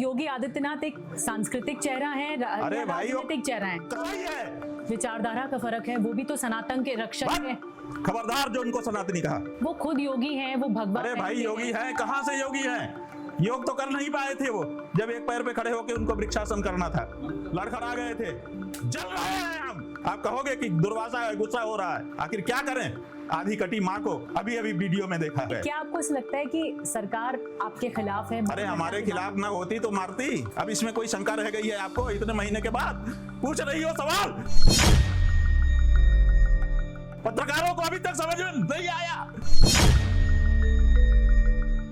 योगी आदित्यनाथ एक सांस्कृतिक चेहरा है, अरे भाई राजनीतिक चेहरा है, विचारधारा का फर्क है। वो भी तो सनातन के रक्षक है। खबरदार जो उनको सनातनी कहा। वो खुद योगी हैं, वो भगवान। अरे भाई योगी है, कहाँ से योगी है? योग तो कर नहीं पाए थे वो, जब एक पैर पे खड़े होकर उनको वृक्षासन करना था, लड़खड़ा गए थे। जल रहे हैं हम। आप कहोगे कि दुर्वासा है, गुस्सा हो रहा है, आखिर क्या करें? आधी कटी माँ को अभी अभी वीडियो में देखा है। क्या आपको ऐसा लगता है कि सरकार आपके खिलाफ है? अरे हमारे खिलाफ ना होती तो मारती। अब इसमें कोई शंका रह गई है आपको? इतने महीने के बाद पूछ रही हो सवाल। पत्रकारों को अभी तक समझ में नहीं आया।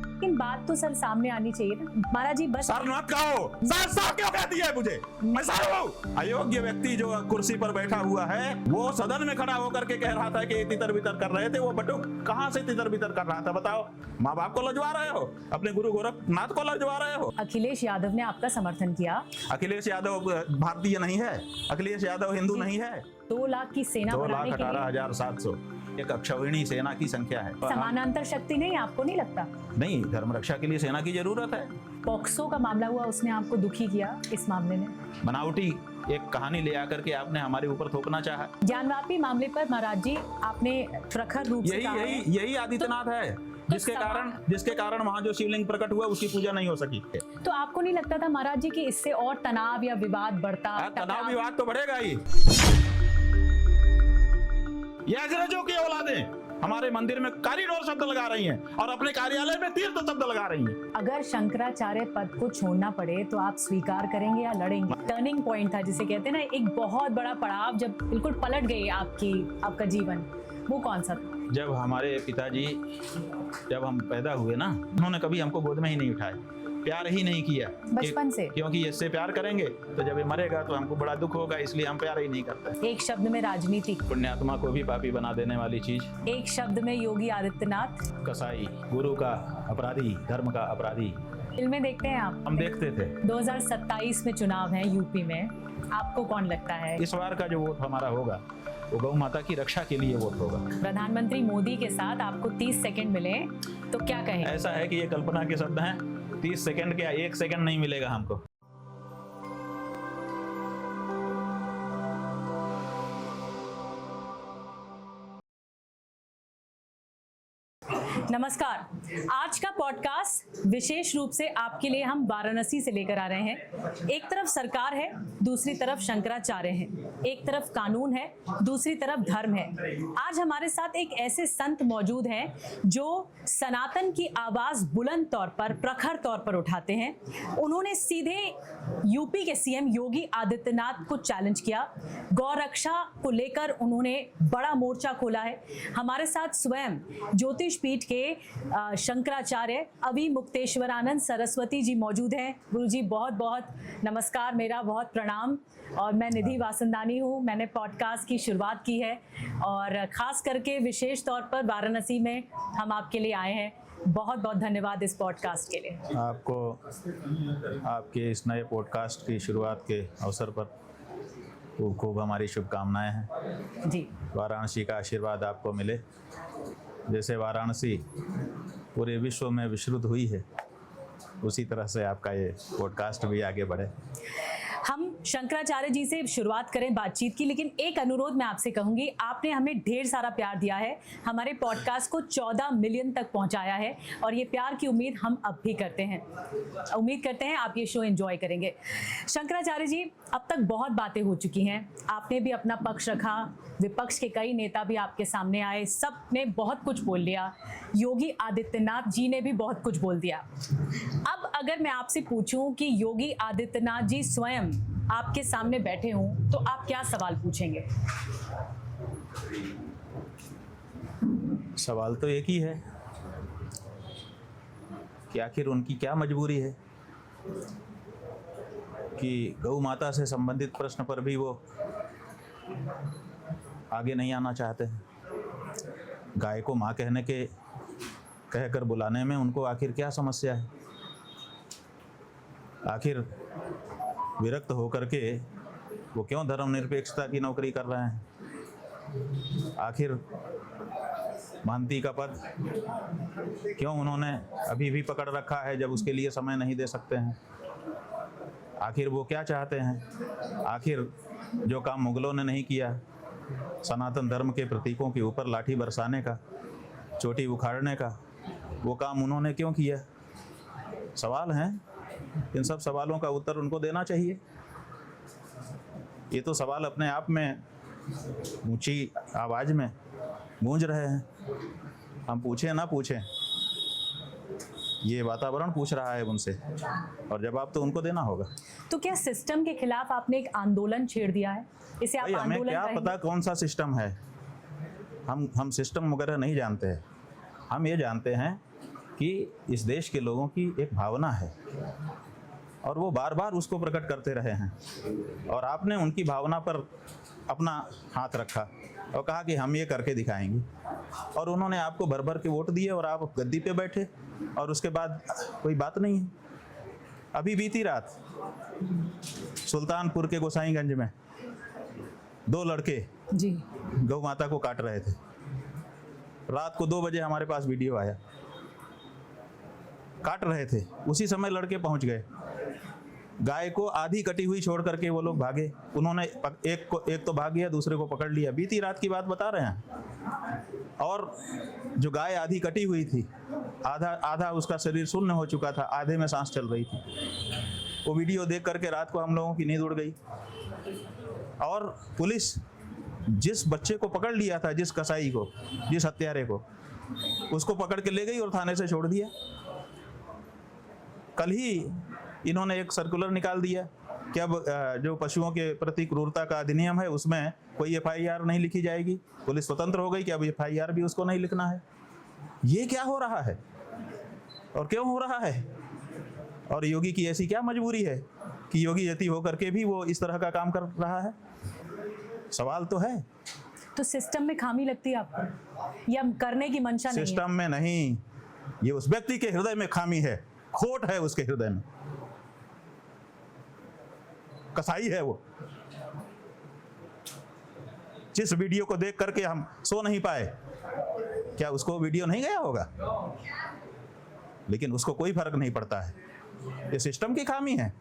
लेकिन बात तो सर सामने आनी चाहिए ना महाराज जी। बस सर मत कहो। सर क्यों कहती है मुझे? मैं सर हूं? अयोग्य व्यक्ति जो कुर्सी पर बैठा हुआ है वो सदन में खड़ा होकर के कह रहा था कि तितर बितर कर रहे थे। वो बटुक कहां से तितर बितर कर रहा था बताओ? माँ बाप को लजवा रहे हो, अपने गुरु गोरखनाथ को लजवा रहे हो। अखिलेश यादव ने आपका समर्थन किया। अखिलेश यादव भारतीय नहीं है, अखिलेश यादव हिंदू नहीं है। 2 लाख की सेना बढ़ाने के लिए 2,18,700 एक अक्षौहिणी सेना की संख्या है। समानांतर शक्ति नहीं, आपको नहीं लगता? नहीं, धर्म रक्षा के लिए सेना की जरूरत है। पॉक्सो का मामला हुआ, उसने आपको दुखी किया इस मामले में? बनावटी एक कहानी ले आकर के आपने हमारे ऊपर थोपना चाहा। ज्ञानवापी मामले पर महाराज जी आपने प्रखर रूप से कहा है। यही आदित्यनाथ है जिसके कारण वहाँ जो शिवलिंग प्रकट हुआ उसकी पूजा नहीं हो सकी। तो आपको नहीं लगता था महाराज जी कि इससे और तनाव या विवाद बढ़ता? तनाव विवाद तो बढ़ेगा ही। ये अंग्रेजों की औलादें हमारे मंदिर में कॉरिडोर शब्द लगा रही हैं और अपने कार्यालय में तीर्थ शब्द लगा रही हैं। अगर शंकराचार्य पद को छोड़ना पड़े तो आप स्वीकार करेंगे या लड़ेंगे? टर्निंग पॉइंट था जिसे कहते हैं ना, एक बहुत बड़ा पड़ाव जब बिल्कुल पलट गई आपका जीवन, वो कौन सा था? जब हमारे पिताजी जब हम पैदा हुए ना, उन्होंने कभी हमको गोद में ही नहीं उठाया, प्यार ही नहीं किया बचपन से। क्योंकि इससे प्यार करेंगे तो जब ये मरेगा तो हमको बड़ा दुख होगा, इसलिए हम प्यार ही नहीं करते। एक शब्द में राजनीति, पुण्यात्मा को भी पापी बना देने वाली चीज। एक शब्द में योगी आदित्यनाथ, कसाई, गुरु का अपराधी, धर्म का अपराधी। फिल्में देखते हैं आप? हम देखते थे। 2027 में चुनाव है यूपी में, आपको कौन लगता है इस बार का जो वोट हमारा होगा वो गौ माता की रक्षा के लिए वोट होगा? प्रधानमंत्री मोदी के साथ आपको 30 सेकंड मिले तो क्या कहें? ऐसा है कि ये कल्पना के शब्द हैं। 30 सेकंड क्या 1 सेकंड नहीं मिलेगा हमको। नमस्कार। आज का पॉडकास्ट विशेष रूप से आपके लिए हम वाराणसी से लेकर आ रहे हैं। एक तरफ सरकार है, दूसरी तरफ शंकराचार्य है, एक तरफ कानून है, दूसरी तरफ धर्म है। आज हमारे साथ एक ऐसे संत मौजूद हैं जो सनातन की आवाज बुलंद तौर पर, प्रखर तौर पर उठाते हैं। उन्होंने सीधे यूपी के सीएम योगी आदित्यनाथ को चैलेंज किया। गौ रक्षा को लेकर उन्होंने बड़ा मोर्चा खोला है। हमारे साथ स्वयं ज्योतिष पीठ के शंकराचार्य अभी मुक्तेश्वरानंद सरस्वती जी मौजूद हैं। गुरु जी बहुत बहुत नमस्कार, मेरा बहुत प्रणाम। और मैं निधि वासंदानी हूँ। मैंने पॉडकास्ट की शुरुआत की है और ख़ास करके विशेष तौर पर वाराणसी में हम आपके लिए आए हैं। बहुत बहुत धन्यवाद इस पॉडकास्ट के लिए। आपको आपके इस नए पॉडकास्ट की शुरुआत के अवसर पर खूब हमारी शुभकामनाएं हैं जी। वाराणसी का आशीर्वाद आपको मिले। जैसे वाराणसी पूरे विश्व में विश्रुत हुई है, उसी तरह से आपका ये पॉडकास्ट भी आगे बढ़े। हम शंकराचार्य जी से शुरुआत करें बातचीत की, लेकिन एक अनुरोध मैं आपसे कहूंगी। आपने हमें ढेर सारा प्यार दिया है, हमारे पॉडकास्ट को 14 मिलियन तक पहुंचाया है और ये प्यार की उम्मीद हम अब भी करते हैं। उम्मीद करते हैं आप ये शो एंजॉय करेंगे। शंकराचार्य जी, अब तक बहुत बातें हो चुकी हैं, आपने भी अपना पक्ष रखा, विपक्ष के कई नेता भी आपके सामने आए, सब ने बहुत कुछ बोल लिया, योगी आदित्यनाथ जी ने भी बहुत कुछ बोल दिया। अब अगर मैं आपसे पूछूं कि योगी आदित्यनाथ जी स्वयं आपके सामने बैठे हों तो आप क्या सवाल पूछेंगे? सवाल तो एक ही है कि आखिर उनकी क्या मजबूरी है कि गौ माता से संबंधित प्रश्न पर भी वो आगे नहीं आना चाहते हैं। गाय को माँ कहकर बुलाने में उनको आखिर क्या समस्या है? आखिर विरक्त होकर के वो क्यों धर्मनिरपेक्षता की नौकरी कर रहे हैं? आखिर महंती का पद क्यों उन्होंने अभी भी पकड़ रखा है जब उसके लिए समय नहीं दे सकते हैं? आखिर वो क्या चाहते हैं? आखिर जो काम मुगलों ने नहीं किया, सनातन धर्म के प्रतीकों के ऊपर लाठी बरसाने का, चोटी उखाड़ने का, वो काम उन्होंने क्यों किया? सवाल हैं। इन सब सवालों का उत्तर उनको देना चाहिए। ये तो सवाल अपने आप में ऊंची आवाज में गूंज रहे हैं। हम पूछें ना पूछें, ये वातावरण पूछ रहा है उनसे, और जवाब तो उनको देना होगा। तो क्या सिस्टम के खिलाफ आपने एक आंदोलन छेड़ दिया है? इसे आप हमें आंदोलन क्या कहेंगे? पता कौन सा सिस्टम है? हम सिस्टम वगैरह नहीं जानते हैं। हम ये जानते हैं कि इस देश के लोगों की एक भावना है और वो बार बार उसको प्रकट करते रहे हैं, और आपने उनकी भावना पर अपना हाथ रखा और कहा कि हम ये करके दिखाएंगे, और उन्होंने आपको भर भर के वोट दिए और आप गद्दी पे बैठे, और उसके बाद कोई बात नहीं है। अभी बीती रात सुल्तानपुर के गोसाईगंज में 2 लड़के जी गौ माता को काट रहे थे। रात को 2 बजे हमारे पास वीडियो आया, काट रहे थे, उसी समय लड़के पहुंच गए। गाय को आधी कटी हुई छोड़ करके वो लोग भागे। उन्होंने एक तो भाग गया, दूसरे को पकड़ लिया। बीती रात की बात बता रहे हैं। और जो गाय आधी कटी हुई थी, आधा उसका शरीर शून्य हो चुका था, आधे में सांस चल रही थी। वो वीडियो देख करके रात को हम लोगों की नींद उड़ गई। और पुलिस जिस बच्चे को पकड़ लिया था, जिस कसाई को, जिस हत्यारे को, उसको पकड़ के ले गई और थाने से छोड़ दिया। कल ही इन्होंने एक सर्कुलर निकाल दिया कि अब जो पशुओं के प्रति क्रूरता का अधिनियम है उसमें कोई FIR नहीं लिखी जाएगी। पुलिस स्वतंत्र हो गई कि अब FIR भी उसको नहीं लिखना है। ये क्या हो रहा है और क्यों हो रहा है? और योगी की ऐसी क्या मजबूरी है कि योगी यति होकर के भी वो इस तरह का काम कर रहा है? सवाल तो है। तो सिस्टम में खामी लगती है आपको, या करने की मंशा नहीं है? सिस्टम में नहीं, ये उस व्यक्ति के हृदय में खामी है, खोट है उसके हृदय में। कसाई है वो। जिस वीडियो को देख करके हम सो नहीं पाए, क्या उसको वीडियो नहीं गया होगा? लेकिन उसको कोई फर्क नहीं पड़ता है। ये सिस्टम की खामी है।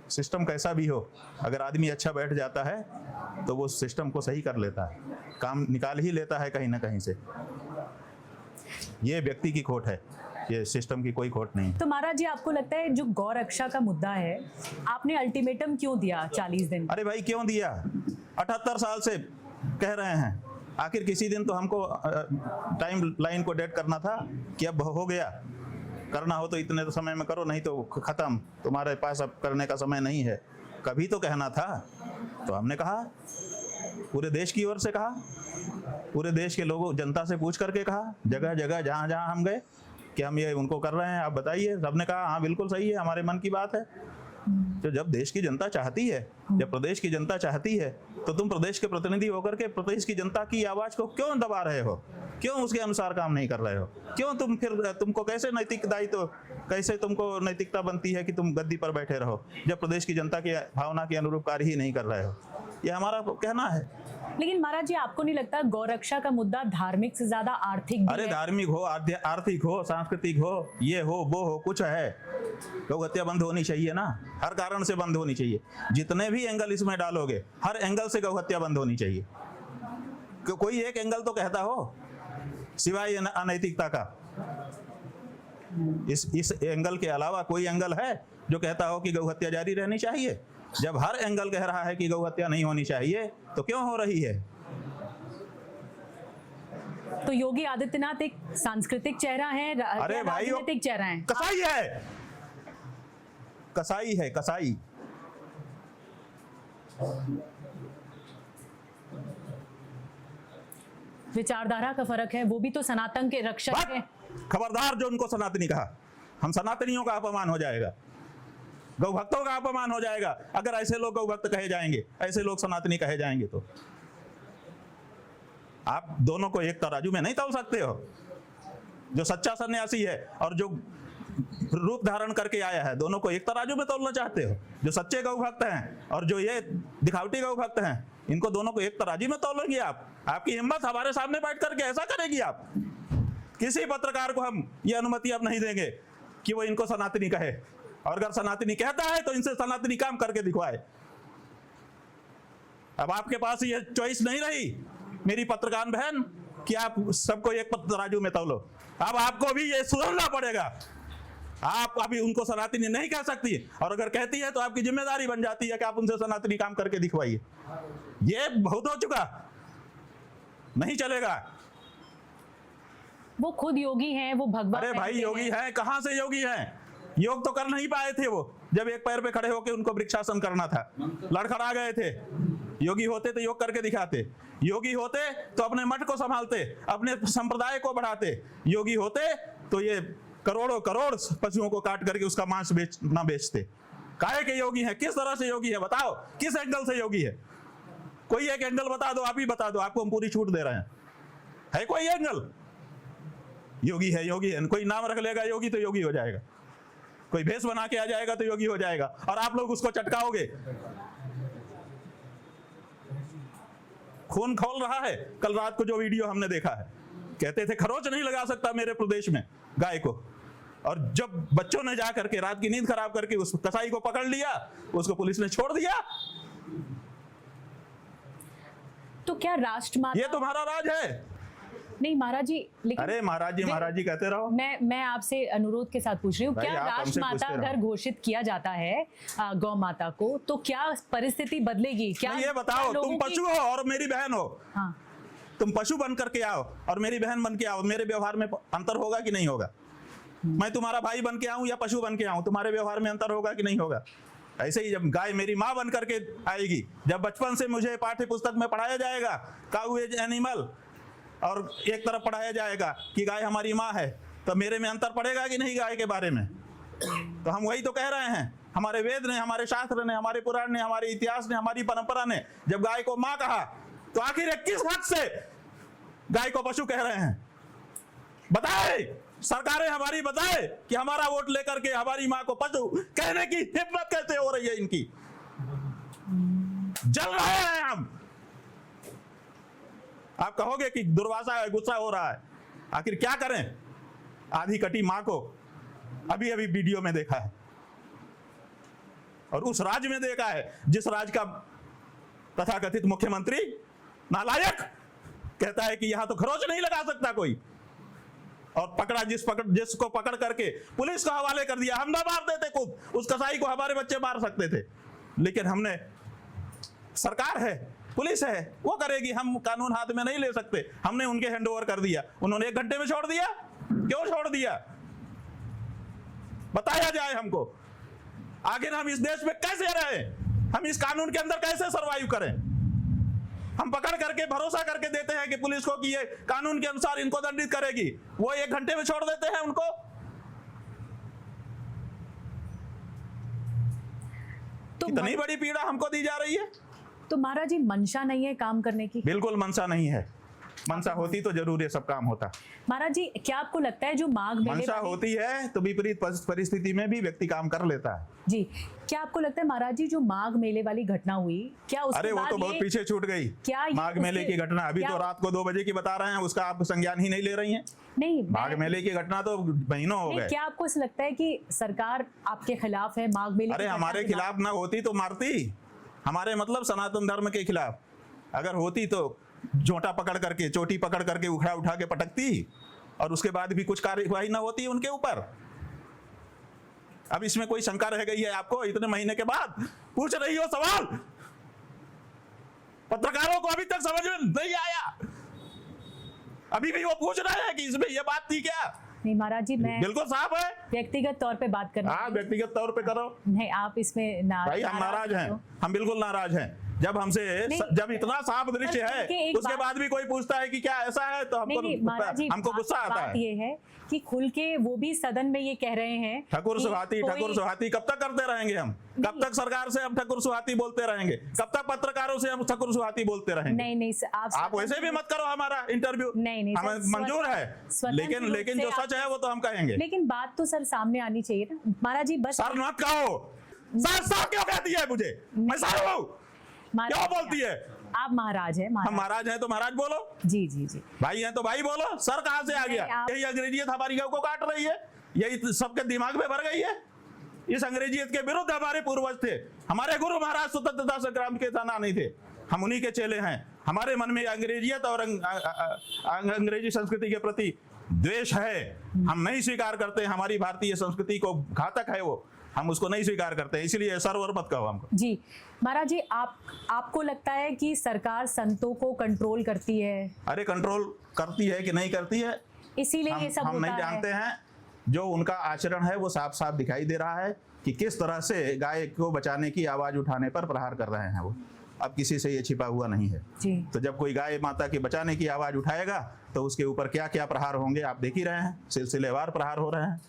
सिस्टम कैसा भी हो, अगर आदमी अच्छा बैठ जाता है तो वो सिस्टम को सही कर लेता है, काम निकाल ही लेता है कहीं ना कहीं से। ये व्यक्ति की खोट है, ये सिस्टम की कोई खोट नहीं। तो महाराज जी, आपको लगता है जो गौ रक्षा का मुद्दा है, आपने अल्टीमेटम क्यों दिया 40 दिन? अरे भाई क्यों दिया? 78 साल से कह रहे हैं। आखिर किसी दिन तो हमको टाइम लाइन को डेट करना था कि अब हो गया, करना हो तो इतने समय में करो, नहीं तो खत्म, तुम्हारे पास अब करने का समय नहीं है। कभी तो कहना था। तो हमने कहा, पूरे देश की ओर से कहा, पूरे देश के लोगों, जनता से पूछ करके कहा, जगह जगह जहाँ जहाँ हम गए कि हम ये उनको कर रहे हैं, आप बताइए। सबने कहा हाँ बिल्कुल सही है, हमारे मन की बात है। तो जब देश की जनता चाहती है, जब प्रदेश की जनता चाहती है, तो तुम प्रदेश के प्रतिनिधि होकर के प्रदेश की जनता की आवाज को क्यों दबा रहे हो? क्यों उसके अनुसार काम नहीं कर रहे हो? क्यों तुमको कैसे नैतिक दायित्व, कैसे तुमको नैतिकता बनती है कि तुम गद्दी पर बैठे रहो जब प्रदेश की जनता की भावना के अनुरूप कार्य ही नहीं कर रहे हो? ये हमारा कहना है। लेकिन महाराज जी, आपको नहीं लगता गौरक्षा का मुद्दा धार्मिक से ज्यादा आर्थिक भी अरे है? धार्मिक हो, आर्थिक हो, सांस्कृतिक हो, ये हो वो हो, कुछ है। गौ हत्या बंद होनी चाहिए ना, हर कारण से बंद होनी चाहिए। जितने भी एंगल इसमें डालोगे, हर एंगल से गौ हत्या बंद होनी चाहिए। कोई एक एंगल तो कहता हो सिवाय अनैतिकता का। इस एंगल के अलावा कोई एंगल है जो कहता हो कि गौ हत्या जारी रहनी चाहिए? जब हर एंगल कह रहा है कि गौ हत्या नहीं होनी चाहिए, तो क्यों हो रही है? तो योगी आदित्यनाथ एक सांस्कृतिक चेहरा है, अरे भाई, राजनीतिक चेहरा है? कसाई है, कसाई है, कसाई। विचारधारा का फर्क है, वो भी तो सनातन के रक्षक है। खबरदार जो उनको सनातनी कहा, हम सनातनियों का अपमान हो जाएगा, गौ भक्तों का अपमान हो जाएगा अगर ऐसे लोग गौ भक्त कहे जाएंगे, ऐसे लोग सनातनी कहे जाएंगे। तो आप दोनों को एक तराजू में नहीं तौल सकते हो। जो सच्चा सन्यासी है और जो रूप धारण करके आया है, दोनों को एक तराजू में तौलना चाहते हो? जो सच्चे गौ भक्त हैं और जो ये दिखावटी गौ भक्त हैं, इनको दोनों को एक तराजू में तौलेंगे आप? आपकी हिम्मत हमारे सामने बैठ करके ऐसा करेगी आप? किसी पत्रकार को हम ये अनुमति अब नहीं देंगे कि वो इनको सनातनी कहे और अगर सनातनी कहता है तो इनसे सनातनी काम करके दिखवाए। अब आपके पास ये चॉइस नहीं रही मेरी पत्रकार बहन कि आप सबको एक तराजू में तौलो। अब आपको भी ये सुधरना पड़ेगा। आप अभी उनको सनातनी नहीं कह सकती, और अगर कहती है तो आपकी जिम्मेदारी बन जाती है कि आप उनसे सनातनी काम करके दिखवाइए। ये बहुत हो चुका, नहीं चलेगा। वो खुद योगी हैं, वो भगवान। अरे भाई योगी हैं, कहां से योगी हैं? योग तो कर नहीं पाए थे वो, जब एक पैर पे खड़े होकर उनको वृक्षासन करना था, लड़खड़ा गए थे। योगी होते तो योग करके दिखाते, योगी होते तो अपने मठ को संभालते, अपने संप्रदाय को बढ़ाते, योगी होते तो ये करोड़ों करोड़ पशुओं को काट करके उसका मांस ना बेचते। काहे के योगी हैं? किस तरह से योगी है बताओ, किस एंगल से योगी है? कोई एक एंगल बता दो, आप ही बता दो, आपको हम पूरी छूट दे रहे हैं। है कोई एंगल? योगी है, योगी है, कोई नाम रख लेगा योगी तो योगी हो जाएगा, कोई भेष बना के आ जाएगा तो योगी हो जाएगा, और आप लोग उसको चटकाओगे। खून खौल रहा है। कल रात को जो वीडियो हमने देखा है, कहते थे खरोच नहीं लगा सकता मेरे प्रदेश में गाय को, और जब बच्चों ने जा करके रात की नींद खराब करके उस कसाई को पकड़ लिया, उसको पुलिस ने छोड़ दिया। तो क्या राष्ट्रमाता, ये तुम्हारा राज है? नहीं महाराज जी, लेकिन अरे महाराज जी कहते रहो। मैं आपसे अनुरोध के साथ पूछ रही हूँ, क्या राष्ट्रमाता अगर घोषित किया जाता है गौ माता को, तो क्या परिस्थिति बदलेगी? क्या ये बताओ, तुम पशु हो और मेरी बहन हो। हाँ, तुम पशु बन करके आओ और मेरी बहन बन के आओ, मेरे व्यवहार में अंतर होगा कि नहीं होगा? मैं तुम्हारा भाई बन के आऊं या पशु बन के आऊं, तुम्हारे व्यवहार में अंतर होगा कि नहीं होगा? ऐसे ही जब गाय मेरी माँ बन करके आएगी, जब बचपन से मुझे पाठ्य पुस्तक में पढ़ाया जाएगा काऊ एज एनिमल, और एक तरफ पढ़ाया जाएगा कि गाय हमारी माँ है, तो मेरे में अंतर पड़ेगा कि नहीं गाय के बारे में? तो हम वही तो कह रहे हैं, हमारे वेद ने, हमारे शास्त्र ने, हमारे पुराण ने, हमारे इतिहास ने, हमारी परंपरा ने जब गाय को माँ कहा, तो आखिर किस हक से गाय को पशु कह रहे हैं? बताए, सरकारें हमारी बताए कि हमारा वोट लेकर के हमारी माँ को पशु कहने की हिम्मत कैसे हो रही है इनकी? जल रहे हैं हम। आप कहोगे कि दुर्वासा है, गुस्सा हो रहा है, आखिर क्या करें? आधी कटी मां को अभी अभी वीडियो में देखा है, और उस राज्य में देखा है जिस राज्य का तथाकथित मुख्यमंत्री नालायक कहता है कि यहां तो खरोच नहीं लगा सकता कोई, और पकड़ा जिसको पकड़ करके पुलिस को हवाले कर दिया। हम ना मार देते खुद, उस कसाई को हमारे बच्चे मार सकते थे, लेकिन हमने, सरकार है, पुलिस है, वो करेगी, हम कानून हाथ में नहीं ले सकते, हमने उनके हैंडओवर कर दिया। उन्होंने 1 घंटे में छोड़ दिया। क्यों छोड़ दिया? बताया जाए हमको। आगे हम इस देश में कैसे रहें? हम इस कानून के अंदर कैसे सरवाइव करें? हम पकड़ करके भरोसा करके देते हैं कि पुलिस को कि ये कानून के अनुसार इनको दंडित करेगी, वो 1 घंटे में छोड़ देते हैं उनको। तो इतनी बड़ी पीड़ा हमको दी जा रही है। तो महाराज जी, मंशा नहीं है काम करने की? बिल्कुल मंशा नहीं है। मंशा होती तो जरूर ये सब काम होता। महाराज जी, क्या आपको लगता है जो माघ मेले, मंशा होती है तो विपरीत परिस्थिति में भी व्यक्ति काम कर लेता है जी, क्या आपको लगता है महाराज जी जो माघ मेले वाली घटना हुई, क्या उसके अरे वो तो बहुत पीछे छूट गई। क्या माघ मेले की घटना अभी तो रात को 2 बजे की बता रहे हैं, उसका आप संज्ञान ही नहीं ले रही हैं। नहीं, माघ मेले की घटना तो महीनों हो गए। क्या आपको ऐसा लगता है कि सरकार आपके खिलाफ है माघ मेले? अरे हमारे खिलाफ ना होती तो मारती, हमारे मतलब सनातन धर्म के खिलाफ अगर होती तो झोंटा पकड़ करके, चोटी पकड़ करके उखड़ा उठा के पटकती, और उसके बाद भी कुछ कार्यवाही ना होती उनके ऊपर। अब इसमें कोई शंका रह गई है आपको? इतने महीने के बाद पूछ रही हो सवाल, पत्रकारों को अभी तक समझ में नहीं आया, अभी भी वो पूछ रहे हैं कि इसमें ये बात थी क्या? नहीं महाराज जी, मैं बिल्कुल साफ है, व्यक्तिगत तौर पे बात करना। हाँ व्यक्तिगत तौर पे करो। नहीं, आप इसमें भाई हम नाराज हैं, हम बिल्कुल नाराज हैं। जब हमसे जब इतना साफ दृश्य है उसके बाद भी कोई पूछता है कि क्या ऐसा है, तो हमको गुस्सा आता है। ये है कि खुल के वो भी सदन में ये कह रहे हैं ठकुर सुहाती कब तक करते रहेंगे हम? कब तक सरकार से हम ठकुर सुहाती बोलते रहेंगे? कब तक पत्रकारों से हम ठकुर सुहाती बोलते रहेंगे? नहीं आप वैसे भी मत करो हमारा इंटरव्यू। नहीं हमें मंजूर है, लेकिन जो सच है वो तो हम कहेंगे। लेकिन बात तो सर सामने आनी चाहिए ना महाराज जी। बस सर मत कहो, सर क्यों कहती है मुझे? मैं सर हूं, क्यों बोलती है? आप महाराज हैं। हम महाराज हैं तो महाराज बोलो। जी जी जी। भाई हैं तो भाई बोलो। सर कहां से आ गया? यही अंग्रेजियत हमारी गांव को काट रही है, यही सबके दिमाग में भर गई है। इस अंग्रेजियत के विरुद्ध हमारे पूर्वज थे। हमारे गुरु महाराज स्वतंत्रता संग्राम के सेनानी थे, हम उन्हीं के चेले हैं। हमारे मन में अंग्रेजियत और अंग्रेजी संस्कृति के प्रति द्वेष है, हम नहीं स्वीकार करते। हमारी भारतीय संस्कृति को घातक है वो, हम उसको नहीं स्वीकार करते, इसलिए सर और मत कहो हमको। जी महाराज जी, आपको लगता है कि सरकार संतों को कंट्रोल करती है? अरे कंट्रोल करती है कि नहीं करती है, इसीलिए ये सब हम होता नहीं जानते हैं। जो उनका आचरण है वो साफ साफ दिखाई दे रहा है कि किस तरह से गाय को बचाने की आवाज उठाने पर प्रहार कर रहे हैं वो। अब किसी से ये छिपा हुआ नहीं है जी। तो जब कोई गाय माता के बचाने की आवाज उठाएगा तो उसके ऊपर क्या क्या प्रहार होंगे आप देख ही रहे हैं, सिलसिलेवार प्रहार हो रहे हैं।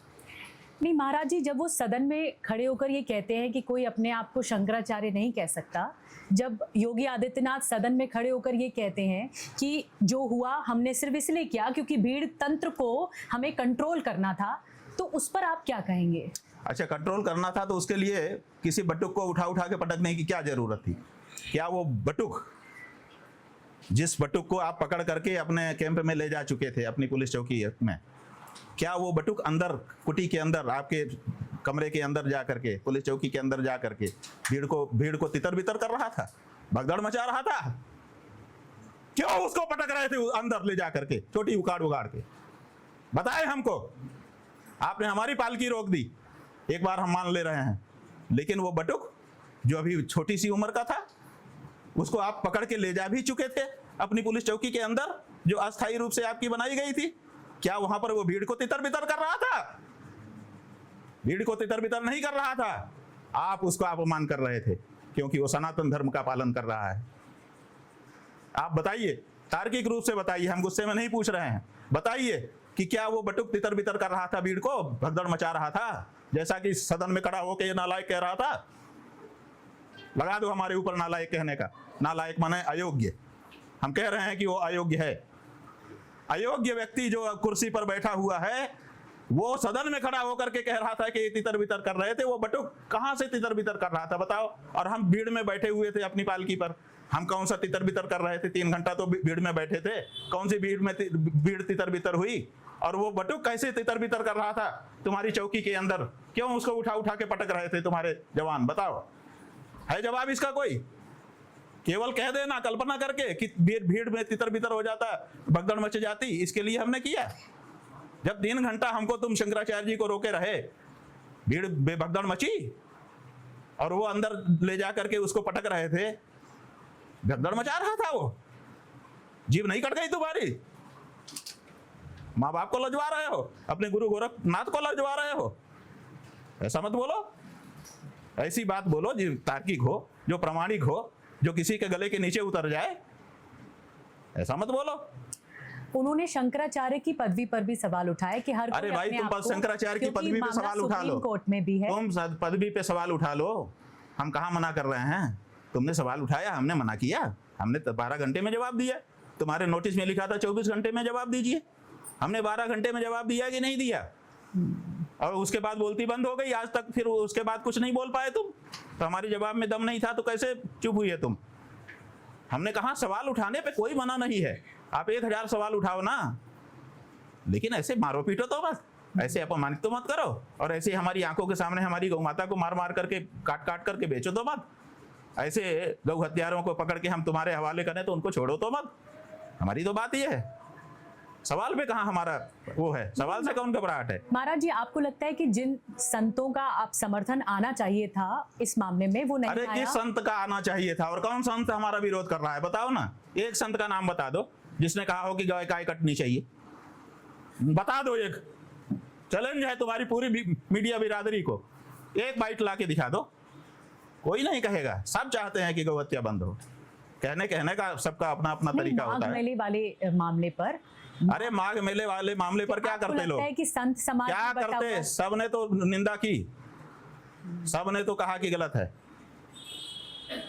नहीं महाराज जी, जब वो सदन में खड़े होकर ये कहते हैं कि कोई अपने आप को शंकराचार्य नहीं कह सकता, जब योगी आदित्यनाथ सदन में खड़े होकर ये कहते हैं कि जो हुआ हमने सिर्फ इसलिए किया क्योंकि भीड़ तंत्र को हमें कंट्रोल करना था, तो उस पर आप क्या कहेंगे? अच्छा, कंट्रोल करना था तो उसके लिए किसी बटुक को उठा उठा के पटकने की क्या जरूरत थी? क्या वो बटुक, जिस बटुक को आप पकड़ करके अपने कैंप में ले जा चुके थे अपनी पुलिस चौकी में, क्या वो बटुक अंदर कुटी के अंदर आपके कमरे के अंदर जा करके, पुलिस चौकी के अंदर जा करके भीड़ को तितर बितर कर रहा था, भगदड़ मचा रहा था? क्यों उसको पटक रहे थे अंदर ले जा करके, चोटी उगाड़ उगाड़ के? बताए हमको। आपने हमारी पालकी रोक दी, एक बार हम मान ले रहे हैं, लेकिन वो बटुक जो अभी छोटी सी उम्र का था उसको आप पकड़ के ले जा भी चुके थे अपनी पुलिस चौकी के अंदर, जो अस्थायी रूप से आपकी बनाई गई थी। क्या वहां पर वो भीड़ को तितर बितर कर रहा था? भीड़ को तितर बितर नहीं कर रहा था, आप उसको अपमान कर रहे थे क्योंकि वो सनातन धर्म का पालन कर रहा है। आप बताइए, तार्किक रूप से बताइए, हम गुस्से में नहीं पूछ रहे हैं, बताइए कि क्या वो बटुक तितर बितर कर रहा था, भीड़ को भगदड़ मचा रहा था, जैसा कि सदन में खड़ा होकर ये नालायक कह रहा था? लगा दो हमारे ऊपर नालायक कहने का। नालायक माने अयोग्य। हम कह रहे हैं कि वो अयोग्य है। अयोग्य व्यक्ति जो कुर्सी पर बैठा हुआ है वो सदन में खड़ा होकर के कह रहा था कि तितर बितर कर रहे थे। वो बटुक कहां से तितर बितर कर रहा था बताओ? और हम भीड़ में बैठे हुए थे अपनी पालकी पर, हम कौन सा तितर बितर कर रहे थे? 3 घंटा तो भीड़ में बैठे थे, कौन सी भीड़ तितर बितर हुई? और वो बटुक कैसे तितर बितर कर रहा था तुम्हारी चौकी के अंदर? क्यों उसको उठा उठा के पटक रहे थे तुम्हारे जवान? बताओ, है जवाब इसका कोई? केवल कह देना कल्पना करके कि भीड़ में तितर बितर हो जाता, भगदड़ मच जाती, इसके लिए हमने किया? जब 3 घंटा हमको तुम शंकराचार्य जी को रोके रहे, भीड़ बेभगदड़ मची और वो अंदर ले जा करके उसको पटक रहे थे, भगदड़ मचा रहा था वो। जीभ नहीं कट गई तुम्हारी? माँ बाप को लजवा रहे हो, अपने गुरु गोरखनाथ को लजवा रहे हो? ऐसा मत बोलो। ऐसी बात बोलो जो तार्किक हो, जो प्रामाणिक हो, जो किसी के गले के नीचे उतर जाए। ऐसा मत बोलो। उन्होंने शंकराचार्य की पदवी पर भी सवाल उठाया कि हर अरे भाई, तुम शंकराचार्य की पदवी पे सवाल उठा लो, कोर्ट में भी है, तुम पदवी पे सवाल उठा लो, हम कहाँ मना कर रहे हैं? तुमने सवाल उठाया, हमने मना किया? हमने 12 घंटे में जवाब दिया। तुम्हारे नोटिस में लिखा था 24 घंटे में जवाब दीजिए, हमने 12 घंटे में जवाब दिया कि नहीं दिया? और उसके बाद बोलती बंद हो गई आज तक, फिर उसके बाद कुछ नहीं बोल पाए तुम। तो हमारे जवाब में दम नहीं था तो कैसे चुप हुई है तुम? हमने कहा सवाल उठाने पे कोई मना नहीं है, आप 1000 सवाल उठाओ ना, लेकिन ऐसे मारो पीटो तो बस, ऐसे अपमानित तो मत करो, और ऐसे हमारी आंखों के सामने हमारी गौ माता को मार मार करके काट काट करके बेचो तो मत। ऐसे गौ हत्यारों को पकड़ के हम तुम्हारे हवाले करें तो उनको छोड़ो तो मत। हमारी तो बात ये है, सवाल पे कहाँ हमारा वो है, सवाल से कौन घबराहट है? महाराज जी, आपको लगता है कि जिन संतों का आप समर्थन आना चाहिए था इस मामले में वो नहीं आया? अरे किस संत का आना चाहिए था और कौन संत हमारा विरोध कर रहा है? बताओ ना, एक संत का नाम बता दो जिसने कहा हो कि गाय काय कटनी चाहिए। बता दो, एक चैलेंज है तुम्हारी पूरी मीडिया बिरादरी को, एक बाइट ला के दिखा दो। कोई नहीं कहेगा, सब चाहते हैं कि गौ हत्या बंद हो। कहने का सबका अपना अपना तरीका होता है। मेले वाले मामले पर, अरे माघ मेले वाले मामले पर क्या करते लोग? कि संत समाज क्या करते? सबने तो निंदा की, सबने तो कहा कि गलत है।